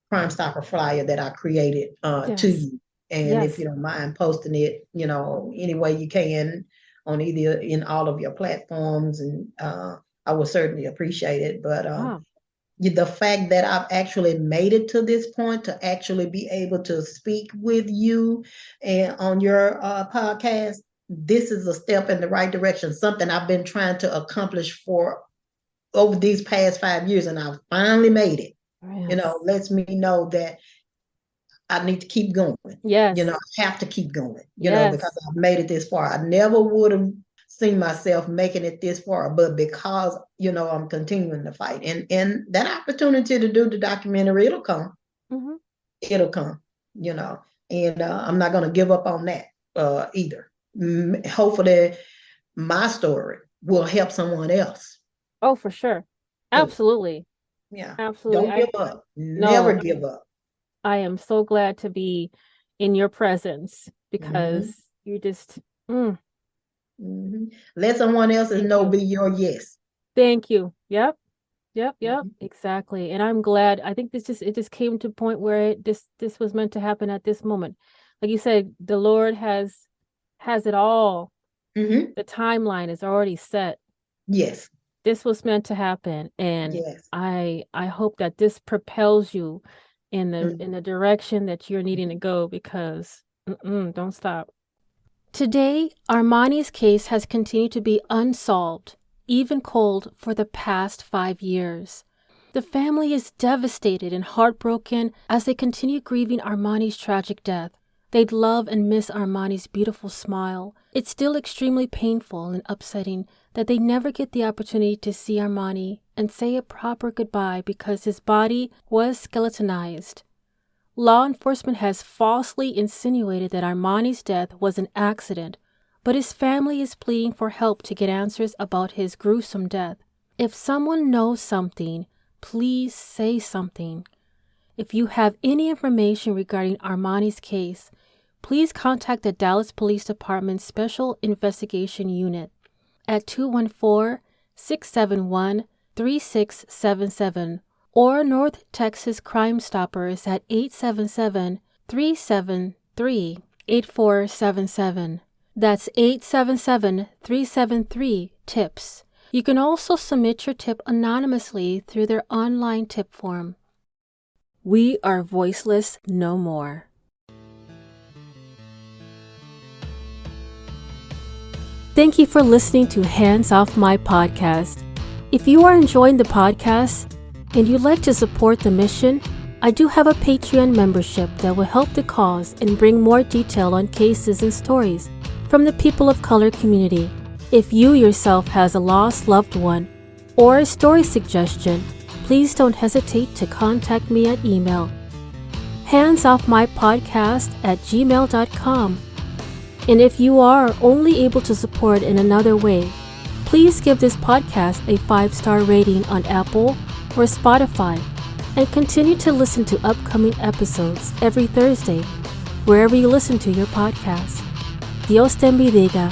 Crime Stopper flyer that I created to you. And if you don't mind posting it, any way you can on either in all of your platforms, and I would certainly appreciate it. But the fact that I've actually made it to this point to actually be able to speak with you and on your podcast, this is a step in the right direction, something I've been trying to accomplish for over these past 5 years, and I've finally made it. Lets me know that I need to keep going. Yes. I have to keep going, because I've made it this far. I never would have seen myself making it this far, but because, I'm continuing to fight, and that opportunity to do the documentary, it'll come. Mm-hmm. It'll come, and I'm not going to give up on that either. Hopefully my story will help someone else. Oh, for sure. Absolutely. Yeah. Absolutely. Don't give up. Never give up. I am so glad to be in your presence, because you just let someone else's no be your yes. Thank you. Yep. Exactly. And I'm glad. I think it just came to a point where this was meant to happen at this moment. Like you said, the Lord has it all. The timeline is already set. Yes. This was meant to happen, and I hope that this propels you in the direction that you're needing to go, because don't stop. Today, Armani's case has continued to be unsolved, even cold, for the past 5 years. The family is devastated and heartbroken as they continue grieving Armani's tragic death. They'd love and miss Armani's beautiful smile. It's still extremely painful and upsetting that they never get the opportunity to see Armani and say a proper goodbye because his body was skeletonized. Law enforcement has falsely insinuated that Armani's death was an accident, but his family is pleading for help to get answers about his gruesome death. If someone knows something, please say something. If you have any information regarding Armani's case, please contact the Dallas Police Department Special Investigation Unit at 214-671-3677 or North Texas Crime Stoppers at 877-373-8477. That's 877-373-TIPS. You can also submit your tip anonymously through their online tip form. We are voiceless no more. Thank you for listening to Hands Off My Podcast. If you are enjoying the podcast and you'd like to support the mission, I do have a Patreon membership that will help the cause and bring more detail on cases and stories from the people of color community. If you yourself has a lost loved one or a story suggestion, please don't hesitate to contact me at email, handsoffmypodcast@gmail.com. And if you are only able to support in another way, please give this podcast a 5-star rating on Apple or Spotify, and continue to listen to upcoming episodes every Thursday, wherever you listen to your podcast. Dios te bendiga.